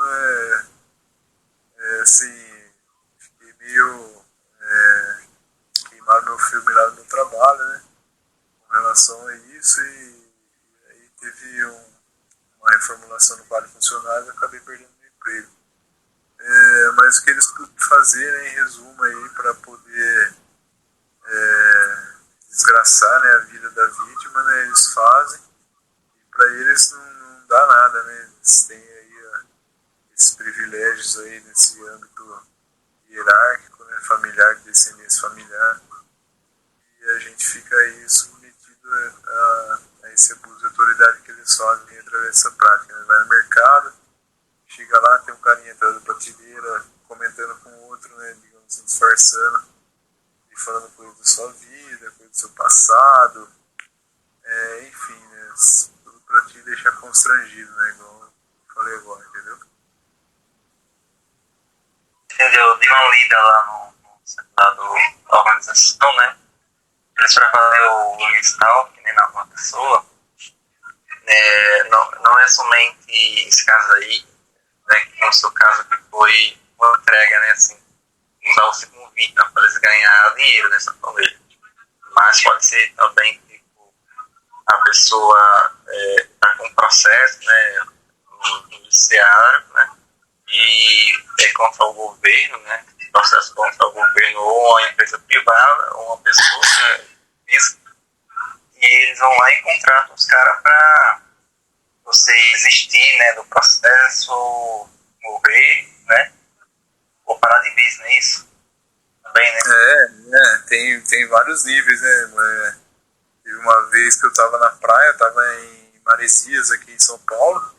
assim, fiquei meio queimaram meu filme lá no meu trabalho, né, com relação a isso, e aí teve uma reformulação no quadro funcionário e acabei perdendo meu emprego. Mas o que eles podem fazer, né, em resumo aí, para poder desgraçar, né, a vida da vítima, né, eles fazem, e para eles não dá nada, né, eles têm aí esses privilégios aí nesse âmbito hierárquico, né, familiar, de descendência familiar, e a gente fica aí submetido a esse abuso de autoridade que eles fazem através dessa prática, né? Vai no mercado, chega lá, tem um carinha atrás da prateleira comentando com o outro, né, digamos assim, disfarçando e falando coisas da sua vida, coisas do seu passado, enfim, né, tudo pra te deixar constrangido, né, igual eu falei agora, entendeu? Entendeu? Eu dei uma lida lá no site da organização, né? Eles para fazer o install, que nem na uma pessoa, não é somente esse caso aí, né, que no seu caso que foi uma entrega, né, assim, usar você como vítima para eles ganhar dinheiro nessa família. Mas pode ser também, tipo, a pessoa está com um processo, né, no judiciário, né, e é contra o governo, né, processo contra o governo ou uma empresa privada ou uma pessoa, né, isso, e eles vão lá e contratam os caras para você desistir, né, do processo, morrer, né, ou parar de vez, não é isso? Também, né? Tem vários níveis, né, teve uma vez que eu tava na praia, eu tava em Maresias, aqui em São Paulo,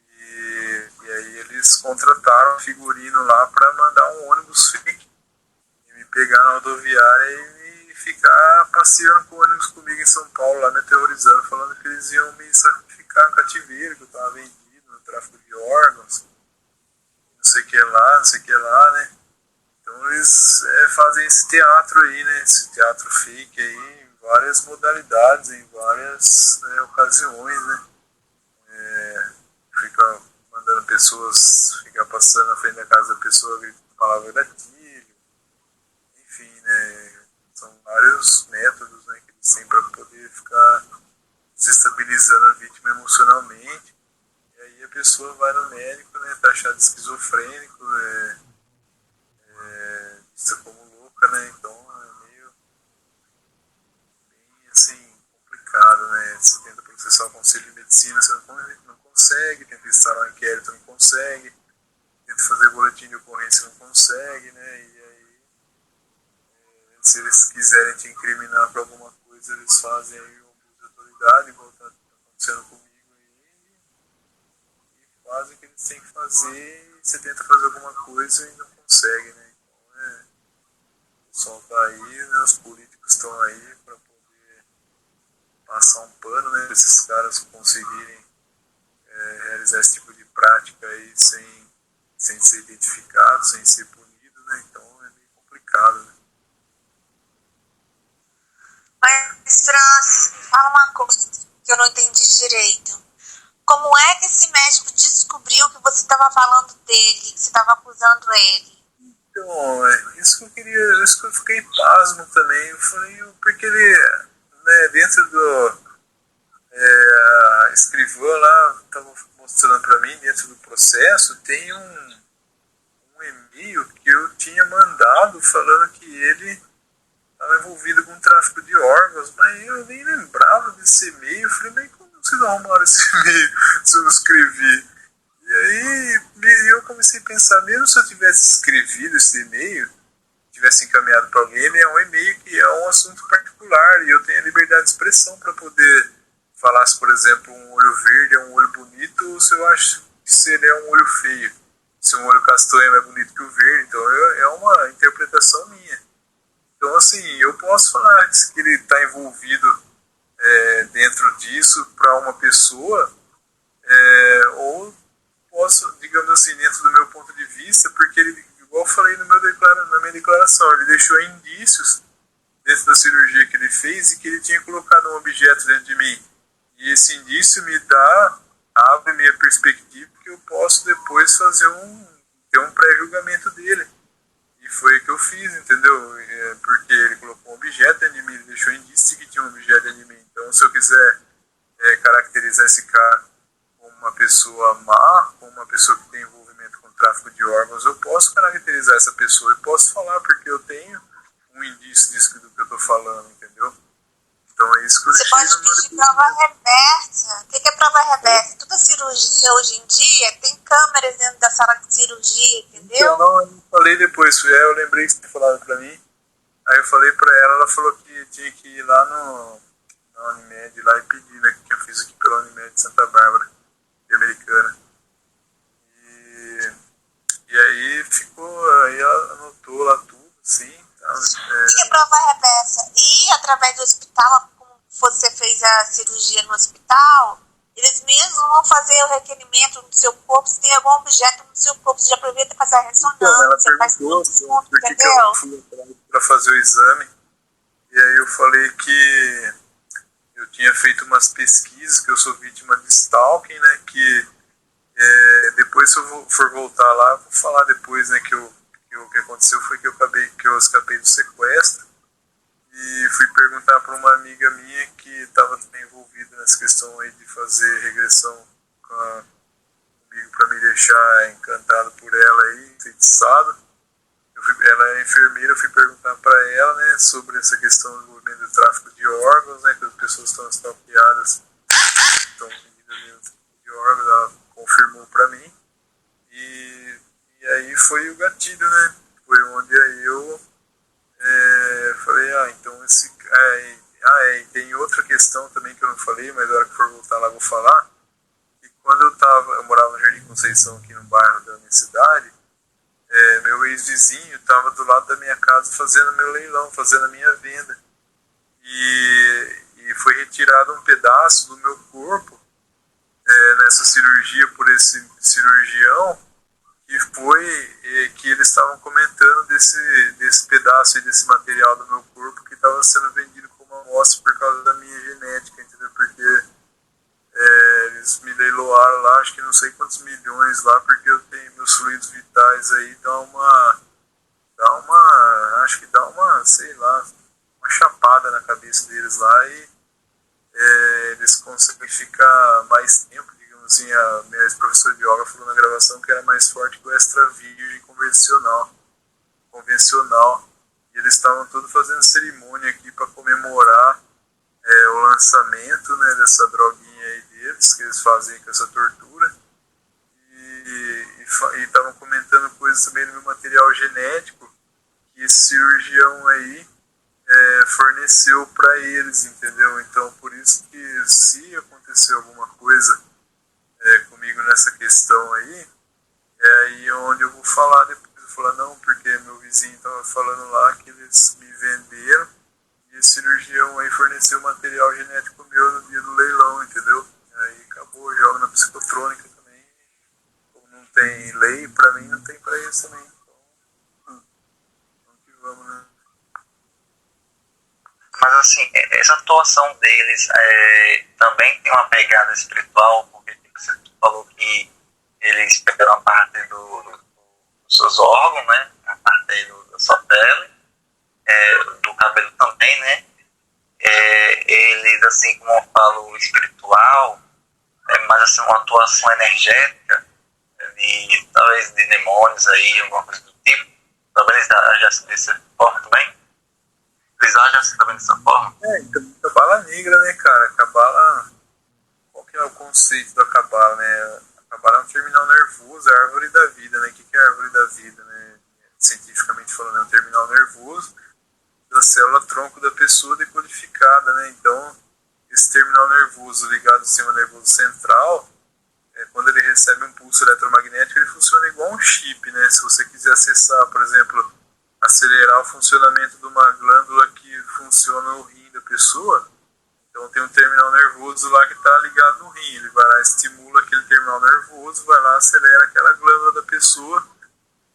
e aí eles contrataram um figurino lá para mandar um ônibus fake e me pegar na rodoviária e ficar passeando com o ônibus comigo em São Paulo, lá me aterrorizando, falando que eles iam me sacrificar no cativeiro, que eu tava vendido no tráfico de órgãos, não sei o que lá, né. Então eles fazem esse teatro aí, né, esse teatro fake aí, em várias modalidades, em várias ocasiões, né. Fica mandando pessoas, ficar passando na frente da casa da pessoa gritando palavra gatilho, enfim, né, são vários métodos, né, que eles têm para poder ficar desestabilizando a vítima emocionalmente, e aí a pessoa vai no médico, né, taxado de esquizofrênico, vista como louca, né, então é meio bem assim complicado, né, você tenta processar o conselho de medicina, você não consegue, tenta instalar um inquérito, não consegue, tenta fazer boletim de ocorrência, não consegue, né, e aí se eles quiserem te incriminar por alguma coisa, depois eles fazem aí um abuso de autoridade, igual está acontecendo comigo aí, e fazem o que eles têm que fazer, e você tenta fazer alguma coisa e não consegue, né? Então o pessoal está aí, né? Os políticos estão aí para poder passar um pano, né? Para esses caras conseguirem realizar esse tipo de prática aí sem ser identificado, sem ser punido, né? Então é meio complicado, né? Mas, Franz, fala uma coisa que eu não entendi direito. Como é que esse médico descobriu que você estava falando dele, que você estava acusando ele? Então, isso que eu queria, isso que eu fiquei pasmo também. Eu falei, porque ele, né, dentro do a escrivã lá estava mostrando para mim, dentro do processo, tem um e-mail que eu tinha mandado falando que ele estava envolvido com tráfico de órgãos, mas eu nem lembrava desse e-mail. Eu falei, mas como vocês arrumaram esse e-mail se eu não escrevi? E aí eu comecei a pensar, mesmo se eu tivesse escrevido esse e-mail, tivesse encaminhado para alguém, ele é um e-mail que é um assunto particular e eu tenho a liberdade de expressão para poder falar se, por exemplo, um olho verde é um olho bonito ou se eu acho que se ele é um olho feio. Se um olho castanho é mais bonito que o verde, então é uma interpretação minha. Então, assim, eu posso falar que ele está envolvido dentro disso para uma pessoa, ou posso, digamos assim, dentro do meu ponto de vista, porque ele, igual eu falei na minha declaração, ele deixou indícios dentro da cirurgia que ele fez e que ele tinha colocado um objeto dentro de mim. E esse indício abre minha perspectiva que eu posso depois ter um pré-julgamento dele. E foi o que eu fiz, entendeu? Porque ele colocou um objeto dentro de mim, ele deixou indício de que tinha um objeto dentro de mim. Então, se eu quiser caracterizar esse cara como uma pessoa má, como uma pessoa que tem envolvimento com tráfico de órgãos, eu posso caracterizar essa pessoa e posso falar, porque eu tenho um indício disso do que eu estou falando, entendeu? Então é isso que eu Você pode pedir prova reversa. O que é prova reversa? Toda cirurgia hoje em dia tem câmeras dentro da sala de cirurgia, entendeu? Então, não, eu falei depois, eu lembrei que você falava pra mim. Aí eu falei pra ela falou que tinha que ir lá na Unimed lá e pedir, né? Que eu fiz aqui pela Unimed de Santa Bárbara, de Americana. E aí aí ela anotou lá tudo, sim. O que é prova reversa? E através do hospital, como você fez a cirurgia no hospital, eles mesmos vão fazer o requerimento no seu corpo, se tem algum objeto no seu corpo, você já aproveita para fazer a ressonância, então, ela faz perguntou desconto, por que eu não fui atrás para fazer o exame. E aí eu falei que eu tinha feito umas pesquisas, que eu sou vítima de stalking, né? Que depois, se eu for voltar lá, vou falar depois, né? Que o que aconteceu foi que eu escapei do sequestro e fui perguntar para uma amiga minha que estava também envolvida nessa questão aí de fazer regressão comigo para me deixar encantado por ela aí, enfeitiçado. Ela é enfermeira, eu fui perguntar para ela, né, sobre essa questão do envolvimento do tráfico de órgãos, né, que as pessoas estão stalkeadas, estão vendidas de órgãos, ela confirmou para mim. E aí foi o gatilho, né? Foi onde aí eu falei, então e tem outra questão também que eu não falei, mas na hora que for voltar lá eu vou falar. Que quando eu morava no Jardim Conceição, aqui no bairro da minha cidade, meu ex-vizinho estava do lado da minha casa fazendo meu leilão, fazendo a minha venda. E foi retirado um pedaço do meu corpo nessa cirurgia por esse cirurgião, que foi que eles estavam comentando desse pedaço e desse material do meu corpo que estava sendo vendido como amostra por causa da minha genética, entendeu? Porque eles me leiloaram lá, acho que não sei quantos milhões lá, porque eu tenho meus fluidos vitais aí, acho que dá uma, sei lá, uma chapada na cabeça deles lá e eles conseguem ficar mais tempo. Assim, a minha ex-professora de yoga falou na gravação que era mais forte que o extra virgem convencional. E eles estavam todos fazendo cerimônia aqui para comemorar o lançamento, né, dessa droguinha aí deles, que eles fazem com essa tortura. E estavam comentando coisas também no meu material genético, que esse cirurgião aí forneceu para eles, entendeu? Então, por isso que se acontecer alguma coisa comigo nessa questão aí, é aí onde eu vou falar depois. Eu vou falar, não, porque meu vizinho estava falando lá que eles me venderam e esse cirurgião aí forneceu material genético meu no dia do leilão, entendeu? Aí acabou, joga na psicotrônica também. Como não tem lei, pra mim não tem pra isso também. Então, vamos que vamos, né? Mas assim, essa atuação deles também tem uma pegada espiritual, porque você falou que eles pegaram a parte dos seus órgãos, né? A parte aí da sua pele, do cabelo também, né? Eles, assim, como eu falo, espiritual, mais assim, uma atuação energética, talvez de demônios aí, alguma coisa do tipo. Talvez eles ajassem dessa forma também. Eles ajassem também dessa forma. Então, Cabala negra, né, cara? Cabala, qual que é o conceito da Cabala, né? A Cabala é um terminal nervoso, é a árvore da vida, né? O que é a árvore da vida, né? Cientificamente falando, é um terminal nervoso da célula tronco da pessoa decodificada, né? Então, esse terminal nervoso ligado ao sistema nervoso central, quando ele recebe um pulso eletromagnético, ele funciona igual um chip, né? Se você quiser acessar, por exemplo, acelerar o funcionamento de uma glândula que funciona no rim da pessoa, então tem um terminal nervoso lá que está ligado no rim, ele vai lá, estimula aquele terminal nervoso, vai lá, acelera aquela glândula da pessoa,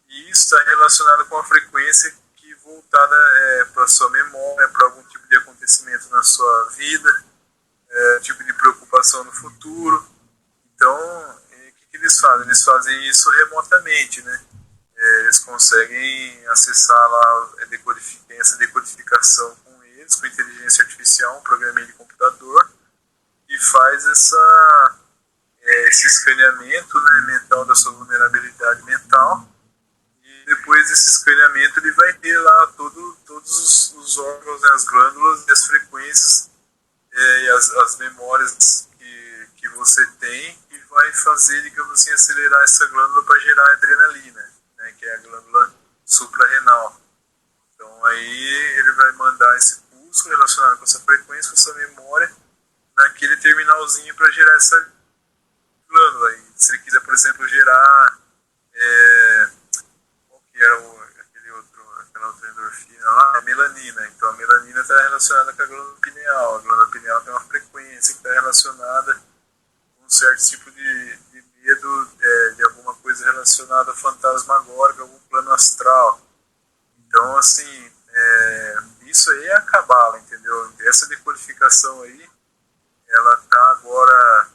e isso está relacionado com a frequência que voltada para a sua memória, para algum tipo de acontecimento na sua vida, tipo de preocupação no futuro. Então, o que eles fazem? Eles fazem isso remotamente, né? Eles conseguem acessar lá, tem essa decodificação com eles, com inteligência artificial, um programinha de computador, e faz esse escaneamento, né, mental da sua vulnerabilidade mental. E depois desse escaneamento ele vai ter lá todos os órgãos, né, as glândulas e as frequências e as memórias que você tem, e vai fazer, digamos assim, acelerar essa glândula para gerar adrenalina, né, que é a glândula suprarrenal. Então aí ele vai mandar esse pulso relacionado com essa frequência, com essa memória, naquele terminalzinho para gerar essa glândula. E se ele quiser, por exemplo, gerar qual que era aquela outra endorfina lá? A melanina. Então a melanina está relacionada com a glândula pineal. A glândula pineal tem uma frequência que está relacionada com um certo tipo de medo de alguma coisa relacionada a fantasmagórica, algum plano astral. Então, assim, isso aí é a Cabala, entendeu? Essa decodificação aí, ela está agora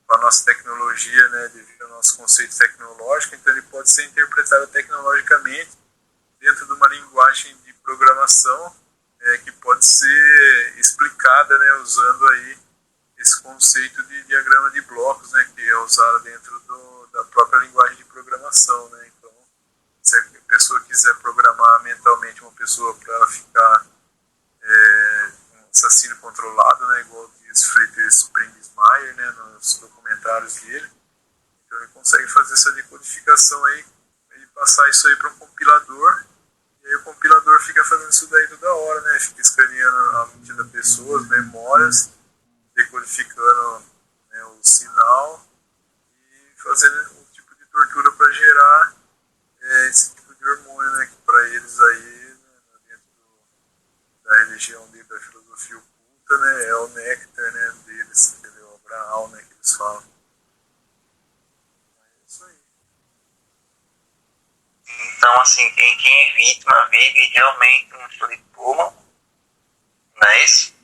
com a nossa tecnologia, né, devido ao nosso conceito tecnológico, então ele pode ser interpretado tecnologicamente dentro de uma linguagem de programação que pode ser explicada, né, usando aí esse conceito de diagrama de blocos, né, que é usado dentro da própria linguagem de programação, né. Então, se a pessoa quiser programar mentalmente uma pessoa para ela ficar um assassino controlado, né, igual diz Fritz Springmeier, né, nos documentários dele, então ele consegue fazer essa decodificação aí e passar isso aí para um compilador, e aí o compilador fica fazendo isso daí toda hora, né, fica escaneando a mente da pessoa, as memórias, decodificando, né, o sinal e fazendo um tipo de tortura para gerar esse tipo de hormônio, né, que para eles aí, né, dentro da religião dele, da filosofia oculta, né, é o néctar, né, deles, entendeu? O Abraão, né, que eles falam. É isso aí. Então, assim, quem é vítima vive realmente um show de Truman, não é isso?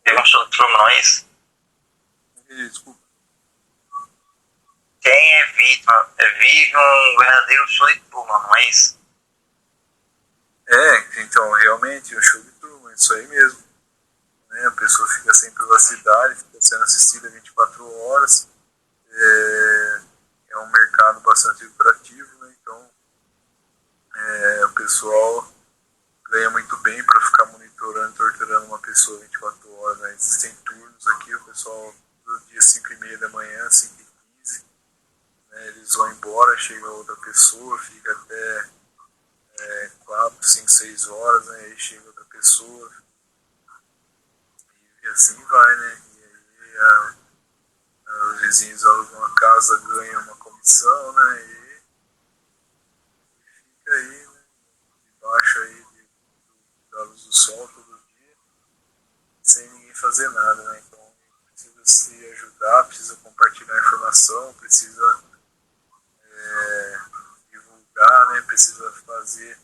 Vive um show de Truman, não é isso? Desculpa. Quem é vítima vive um verdadeiro show de Truman, não é isso? Então, realmente, o show de Truman, isso aí mesmo. Né? A pessoa fica sem privacidade, fica sendo assistida 24 horas. É um mercado bastante lucrativo, né? Então, o pessoal ganha muito bem para ficar monitorando, torturando uma pessoa 24 horas. Né? Existem turnos aqui, o pessoal do dia 5h30 da manhã, 5h15, né? Eles vão embora, chega outra pessoa, fica até papo, 5, 6 horas, né? Aí chega outra pessoa e assim vai, né? E aí os vizinhos alugam a casa, ganham uma comissão, né? E fica aí, né? Debaixo aí da luz do sol todo dia, sem ninguém fazer nada, né? Então precisa se ajudar, precisa compartilhar informação, precisa divulgar, né? Precisa fazer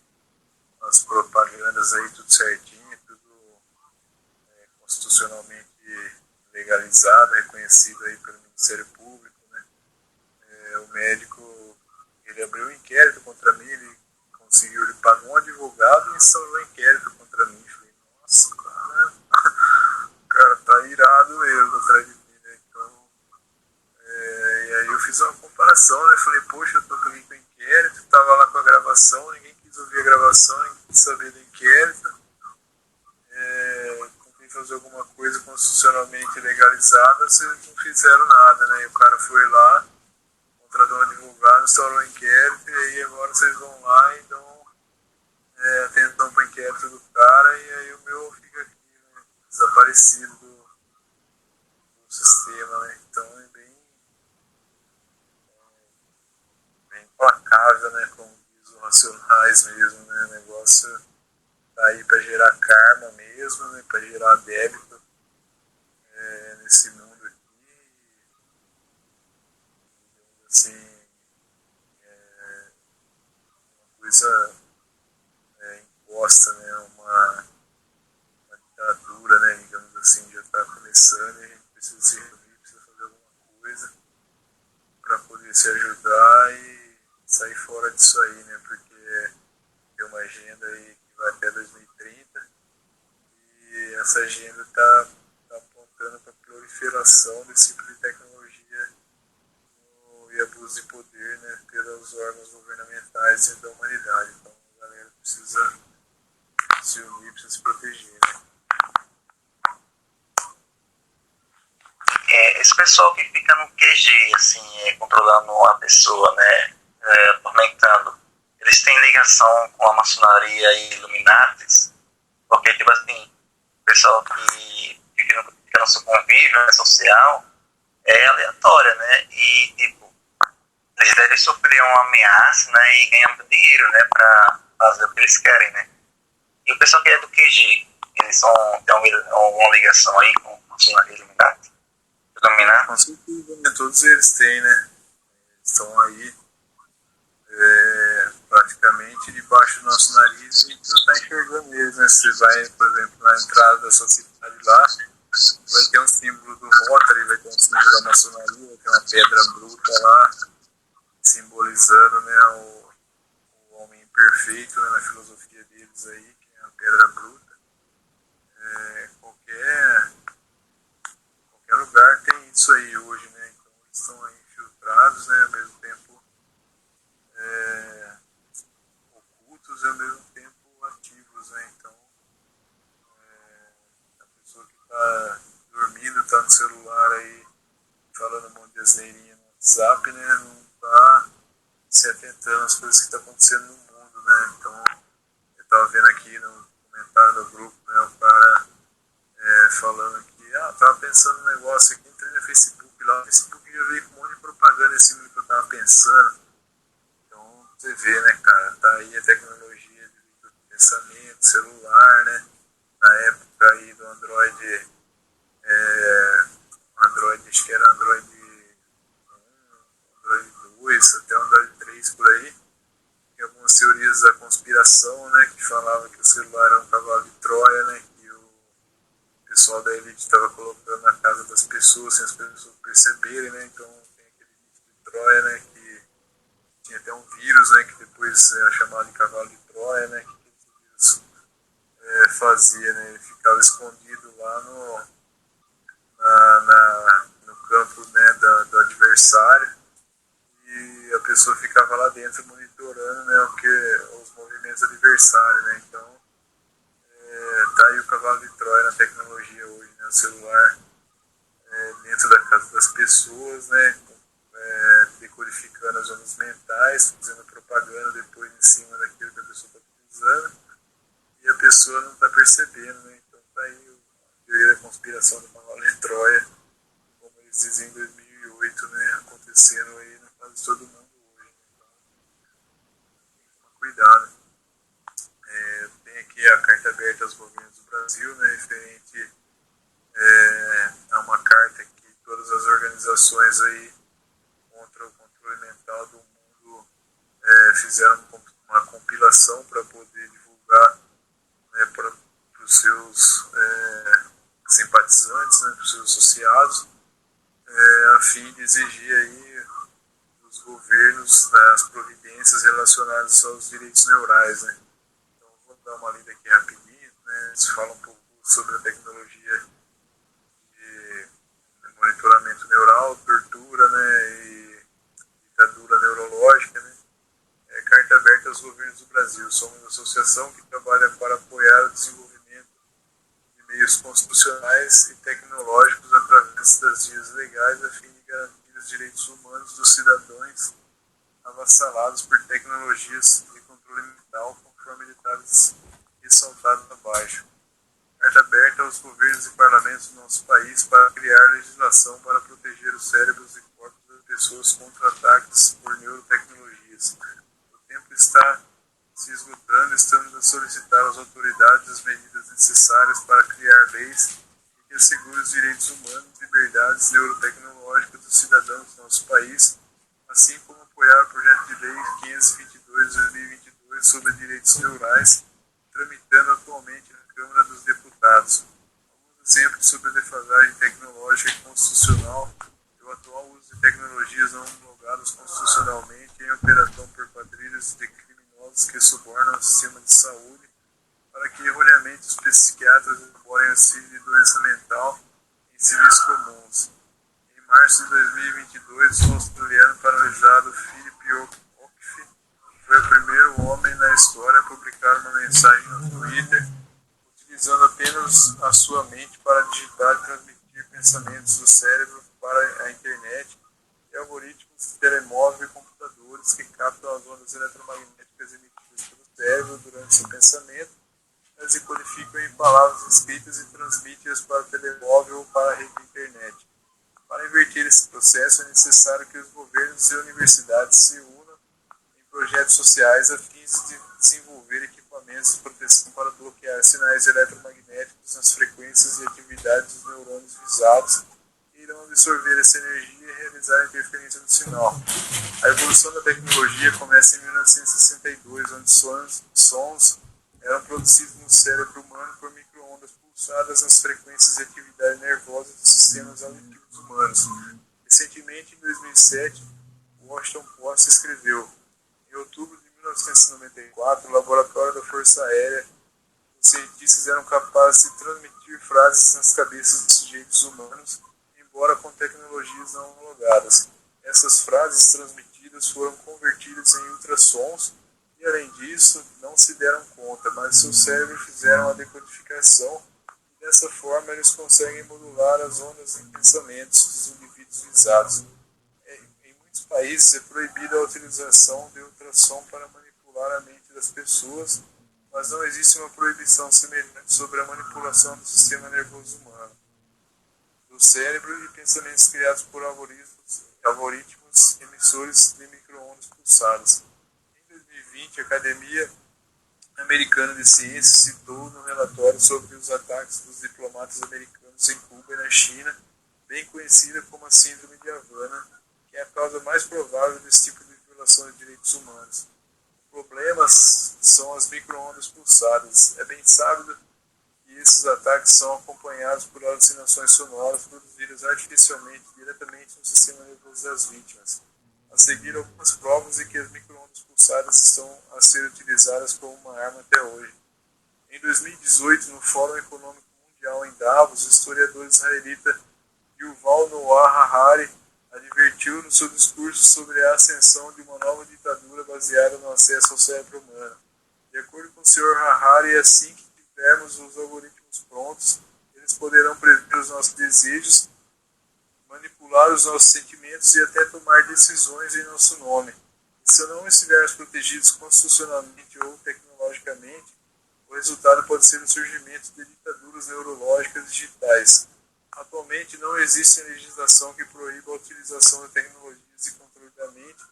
as propagandas aí tudo certinho, tudo constitucionalmente legalizado, reconhecido aí pelo Ministério Público, né? O médico, ele abriu um inquérito contra mim, ele pagou um advogado e instaurou um inquérito contra mim. Falei, nossa, cara, o cara tá irado mesmo atrás de mim, né? Então, e aí eu fiz uma comparação, né? Falei, poxa, eu tô aqui com o inquérito, tava lá com a gravação, ninguém quis ouvir a gravação, ninguém quis saber do inquérito. Tentei fazer alguma coisa constitucionalmente legalizada, vocês não fizeram nada, né? E o cara foi lá, contratou um advogado, instaurou um inquérito, e aí agora vocês vão lá e dão atenção para o inquérito do cara, e aí o meu fica aqui, né? Desaparecido do sistema, né? Então é bem implacável, né? Como diz os racionais mesmo, né? O negócio tá aí para gerar karma mesmo, né? Para gerar débito nesse mundo aqui. Assim, uma coisa imposta, né? Uma ditadura, né? Digamos assim, já está começando e a gente precisa se reunir, precisa fazer alguma coisa para poder se ajudar e sair fora disso aí, né? Porque tem uma agenda aí que vai até 2030 e essa agenda está apontando para a proliferação desse tipo de tecnologia e abuso de poder, né, pelos órgãos governamentais e da humanidade. Então a galera precisa se unir, precisa se proteger, né? Esse pessoal que fica no QG, assim, controlando a pessoa, né, atormentando, eles têm ligação com a maçonaria e Illuminatis? Porque, tipo assim, o pessoal que fica no seu convívio, né, social, é aleatória, né, e, tipo, eles devem sofrer uma ameaça, né, e ganhar dinheiro, né, pra fazer o que eles querem, né. E o pessoal que é do QG, eles têm alguma ligação aí com a maçonaria e Illuminatis? Dominar? Com certeza, né? Todos eles têm, né? Eles estão aí praticamente debaixo do nosso nariz e a gente não está enxergando eles, né? Você vai, por exemplo, na entrada da sua cidade lá, vai ter um símbolo do Rotary, vai ter um símbolo da maçonaria, vai ter uma pedra bruta lá, simbolizando, né, o homem imperfeito, né, na filosofia deles aí, que é a pedra bruta. Qualquer lugar tem isso aí hoje, né? Então eles estão aí infiltrados, né? Ao mesmo tempo ocultos e ao mesmo tempo ativos, né? Então a pessoa que está dormindo, está no celular aí falando um monte de asneirinha no WhatsApp, né? Não está se atentando às coisas que estão acontecendo no mundo, né? Então eu estava vendo aqui no comentário do grupo, né? O cara falando que tava pensando no negócio aqui, entrei no Facebook lá, no Facebook já veio com um monte de propaganda em cima do que eu tava pensando. Então você vê, né, cara, tá aí a tecnologia de pensamento, celular, né, na época aí do Android, acho que era Android 1, Android 2, até o Android 3 por aí, tem algumas teorias da conspiração, né, que falavam que o celular era um cavalo de Troia, né, o pessoal da elite estava colocando na casa das pessoas sem as pessoas perceberem, né? Então tem aquele mito de Troia, né? Que tinha até um vírus, né? Que depois era chamado de cavalo de Troia, né? Que esse vírus fazia, né? Ele ficava escondido lá no campo, né? Do adversário e a pessoa ficava lá dentro monitorando, né? Os movimentos adversários, né? Então tá aí o cavalo de Troia na tecnologia hoje, né? O celular dentro da casa das pessoas, né? Decodificando as ondas mentais, fazendo propaganda depois em cima daquilo que a pessoa está usando e a pessoa não está percebendo, né? Então tá aí a teoria da conspiração do Manual de Troia, como eles dizem em 2008, né? Acontecendo aí na casa de todo mundo hoje. Então, tem que tomar cuidado. Tem aqui a carta aberta aos governos do Brasil, né? Referente a uma carta que todas as organizações aí contra o controle mental do mundo fizeram uma compilação para poder divulgar, né, para os seus simpatizantes, né, para os seus associados, a fim de exigir aí dos governos, né, as providências relacionadas aos direitos neurais, né. Então vou dar uma lida aqui rapidinho, né, eles falam um pouco sobre a tecnologia de monitoramento neural, tortura, né, e ditadura neurológica, né. Carta aberta aos governos do Brasil. Somos uma associação que trabalha para apoiar o desenvolvimento de meios constitucionais e tecnológicos através das vias legais a fim de garantir os direitos humanos dos cidadãos avassalados por tecnologias de controle mental, conforme detalhes ressaltados abaixo. Carta aberta aos governos e parlamentos do nosso país para criar legislação para proteger os cérebros e corpos das pessoas contra ataques por neurotecnologias. O tempo está se esgotando, estamos a solicitar às autoridades as medidas necessárias para criar leis que assegurem os direitos humanos e liberdades neurotecnológicas dos cidadãos do nosso país, assim como apoiar o projeto de lei 522/2022 sobre direitos neurais, tramitando atualmente na Câmara dos Deputados. Alguns exemplos sobre a defasagem tecnológica e constitucional e o atual uso de tecnologias não homologadas constitucionalmente em operação por quadrilhas de criminosos que subornam o sistema de saúde para que erroneamente os psiquiatras elaborem auxílio de doença mental em civis comuns. Em março de 2022, o australiano paralisado Philip Oakey foi o primeiro homem na história a publicar uma mensagem no Twitter, utilizando apenas a sua mente para digitar e transmitir pensamentos do cérebro para a internet e algoritmos de telemóvel e computadores que captam as ondas eletromagnéticas emitidas pelo cérebro durante seu pensamento, as decodificam em palavras escritas e transmitem-as para o telemóvel ou para a rede de internet. Para inverter esse processo, é necessário que os governos e universidades se unam em projetos sociais a fim de desenvolver equipamentos de proteção para bloquear sinais eletromagnéticos nas frequências e atividades dos neurônios visados, que irão absorver essa energia e realizar a interferência no sinal. A evolução da tecnologia começa em 1962, onde sons eram produzidos no cérebro humano por micro-ondas pulsadas nas frequências de atividade nervosa dos sistemas auditivos humanos. Recentemente, em 2007, o Washington Post escreveu: em outubro de 1994, o laboratório da Força Aérea, os cientistas eram capazes de transmitir frases nas cabeças de sujeitos humanos, embora com tecnologias não homologadas. Essas frases transmitidas foram convertidas em ultrassons e, além disso, não se deram conta, mas seus cérebros fizeram a decodificação e, dessa forma, eles conseguem modular as ondas em pensamentos dos indivíduos visados. Em muitos países é proibida a utilização de ultrassom para manipular a mente das pessoas, mas não existe uma proibição semelhante sobre a manipulação do sistema nervoso humano, do cérebro e pensamentos criados por algoritmos emissores de micro-ondas pulsadas. Em 2020, a Academia Americana de Ciências citou no relatório sobre os ataques dos diplomatas americanos em Cuba e na China, bem conhecida como a Síndrome de Havana, que é a causa mais provável desse tipo de violação de direitos humanos. O problema são as micro-ondas pulsadas. É bem sábio que esses ataques são acompanhados por alucinações sonoras produzidas artificialmente diretamente no sistema nervoso das vítimas. A seguir, algumas provas de que as micro-ondas pulsadas estão a ser utilizadas como uma arma até hoje. Em 2018, no Fórum Econômico Mundial em Davos, o historiador israelita Yuval Noah Harari advertiu no seu discurso sobre a ascensão de uma nova ditadura baseada no acesso ao cérebro humano. De acordo com o Sr. Harari, assim que tivermos os algoritmos prontos, eles poderão prever os nossos desejos, manipular os nossos sentimentos e até tomar decisões em nosso nome. E se não estivermos protegidos constitucionalmente ou tecnologicamente, tecnologicamente, o resultado pode ser o surgimento de ditaduras neurológicas digitais. Atualmente não existe legislação que proíba a utilização de tecnologias de controle da mente,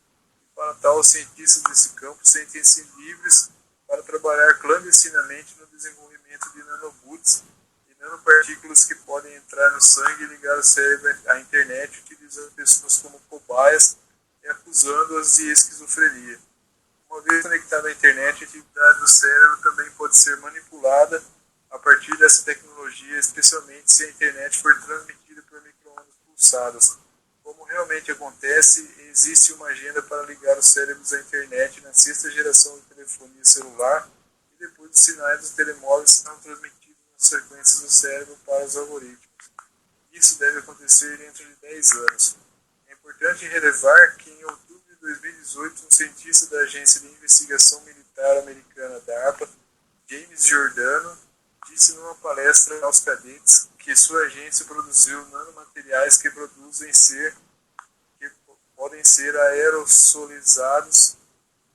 e para tal, os cientistas desse campo sentem-se livres para trabalhar clandestinamente no desenvolvimento de nanobots e nanopartículas que podem entrar no sangue e ligar o cérebro à internet, utilizando pessoas como cobaias e acusando-as de esquizofrenia. Uma vez conectada à internet, a atividade do cérebro também pode ser manipulada a partir dessa tecnologia, especialmente se a internet for transmitida por micro-ondas pulsadas. Como realmente acontece, existe uma agenda para ligar os cérebros à internet na sexta geração de telefonia celular, e depois os sinais dos telemóveis serão transmitidos nas frequências do cérebro para os algoritmos. Isso deve acontecer dentro de 10 anos. É importante relevar que em outubro de 2018, um cientista da Agência de Investigação Militar Americana DARPA, James Giordano, disse numa palestra aos cadetes que sua agência produziu nanomateriais que podem ser aerosolizados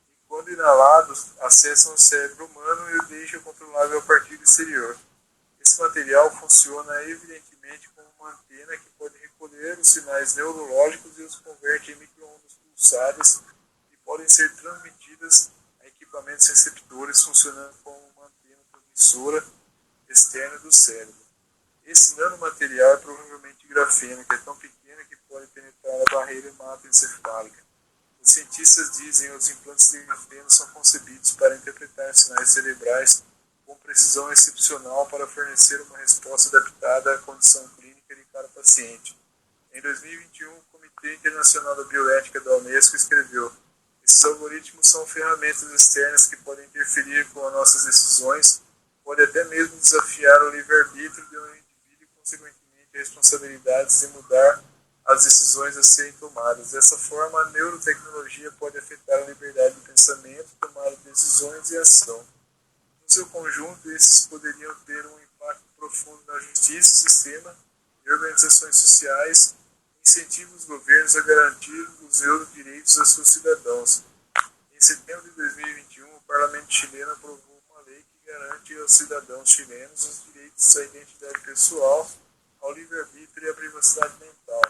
e, quando inalados, acessam o cérebro humano e o deixam controlável a partir do exterior. Esse material funciona evidentemente como uma antena que pode recolher os sinais neurológicos e os converte em micro-ondas pulsadas e podem ser transmitidas a equipamentos receptores funcionando como uma antena transmissora externa do cérebro. Esse nanomaterial é provavelmente grafeno, que é tão pequeno que pode penetrar a barreira hematoencefálica. Os cientistas dizem que os implantes de grafeno são concebidos para interpretar sinais cerebrais com precisão excepcional para fornecer uma resposta adaptada à condição clínica de cada paciente. Em 2021, o Comitê Internacional da Bioética da Unesco escreveu: esses algoritmos são ferramentas externas que podem interferir com as nossas decisões, pode até mesmo desafiar o livre-arbítrio de um indivíduo e, consequentemente, a responsabilidade de mudar as decisões a serem tomadas. Dessa forma, a neurotecnologia pode afetar a liberdade de pensamento, tomada de decisões e ação. No seu conjunto, esses poderiam ter um impacto profundo na justiça, sistema e organizações sociais, e incentivam os governos a garantir os direitos a seus cidadãos. Em setembro de 2021, o Parlamento chileno aprovou uma lei que garante aos cidadãos chilenos os direitos à identidade pessoal, ao livre-arbítrio e à privacidade mental.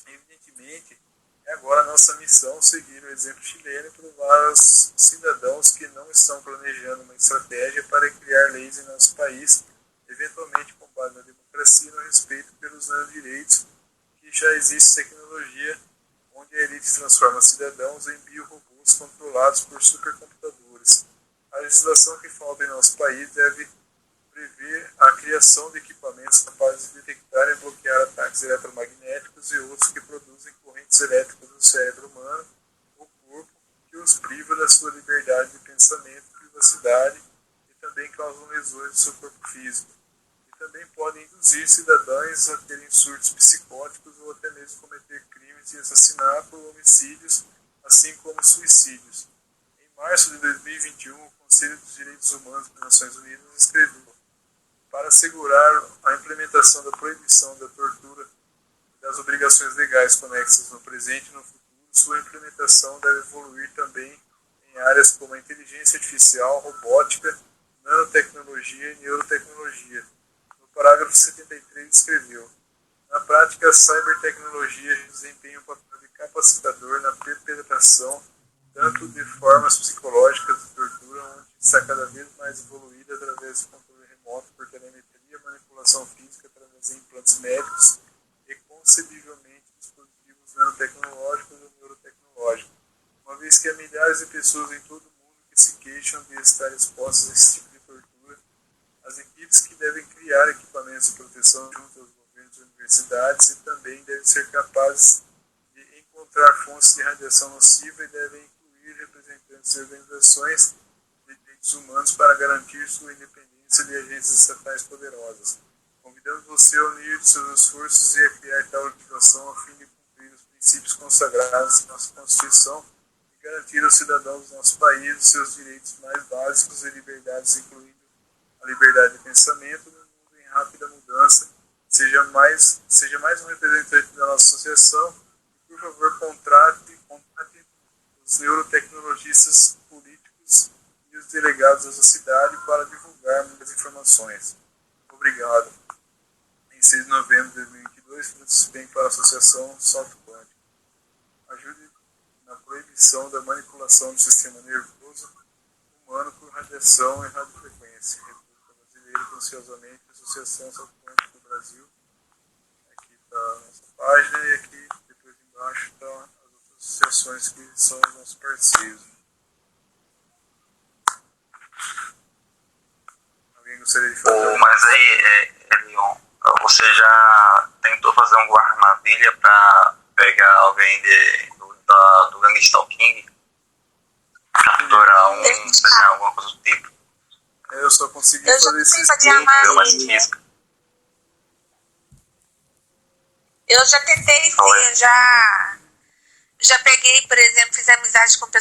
Evidentemente, é agora nossa missão seguir o exemplo chileno e provar aos cidadãos que não estão planejando uma estratégia para criar leis em nosso país, eventualmente com base na democracia e no respeito pelos direitos, que já existe tecnologia onde a elite transforma cidadãos em biorobôs controlados por supercomputadores. A legislação que falta em nosso país deve prever a criação de equipamentos capazes de detectar e bloquear ataques eletromagnéticos e outros que produzem correntes elétricas no cérebro humano ou corpo, que os priva da sua liberdade de pensamento, privacidade e também causam lesões no seu corpo físico. E também podem induzir cidadãos a terem surtos psicóticos ou até mesmo cometer crimes de assassinato ou homicídios, assim como suicídios. Em março de 2021, o Conselho dos Direitos Humanos das Nações Unidas escreveu: para assegurar a implementação da proibição da tortura e das obrigações legais conexas no presente e no futuro, sua implementação deve evoluir também em áreas como a inteligência artificial, robótica, nanotecnologia e neurotecnologia. No parágrafo 73 escreveu: na prática, a cibertecnologia desempenha um papel de capacitador na perpetração tanto de formas psicológicas de tortura, onde está cada vez mais evoluída através do controle remoto por telemetria, manipulação física através de implantes médicos e, concebivelmente, dispositivos nanotecnológicos ou neurotecnológicos. Uma vez que há milhares de pessoas em todo o mundo que se queixam de estar expostas a esse tipo de tortura, as equipes que devem criar equipamentos de proteção junto aos governos e universidades e também devem ser capazes de encontrar fontes de radiação nociva e devem incluir representantes de organizações de direitos humanos para garantir sua independência de agências estatais poderosas. Convidamos você a unir seus esforços e a criar tal legislação a fim de cumprir os princípios consagrados em nossa Constituição e garantir aos cidadãos do nosso país os seus direitos mais básicos e liberdades, incluindo a liberdade de pensamento num mundo em rápida mudança. Seja mais um representante da nossa associação e, por favor, contrate os neurotecnologistas políticos e os delegados dessa cidade para divulgar as informações. Obrigado. Em 6 de novembro de 2022, Francisco bem para a Associação Salto Quântico. Ajude na proibição da manipulação do sistema nervoso humano por radiação e radiofrequência. República Brasileira, ansiosamente, Associação Salto Quântico do Brasil. Aqui está a nossa página e aqui, depois embaixo, estão as outras associações que são os nossos parceiros. Alguém gostaria de fazer? Mas aí, Elion, você já tentou fazer alguma armadilha para pegar alguém do gangue Stalking? Capturar sei lá, alguma coisa do tipo? Eu só consegui Eu já fazer tentei esses fazer dois. armadilha. Eu já tentei sim, eu já peguei, por exemplo, fiz amizade com pessoas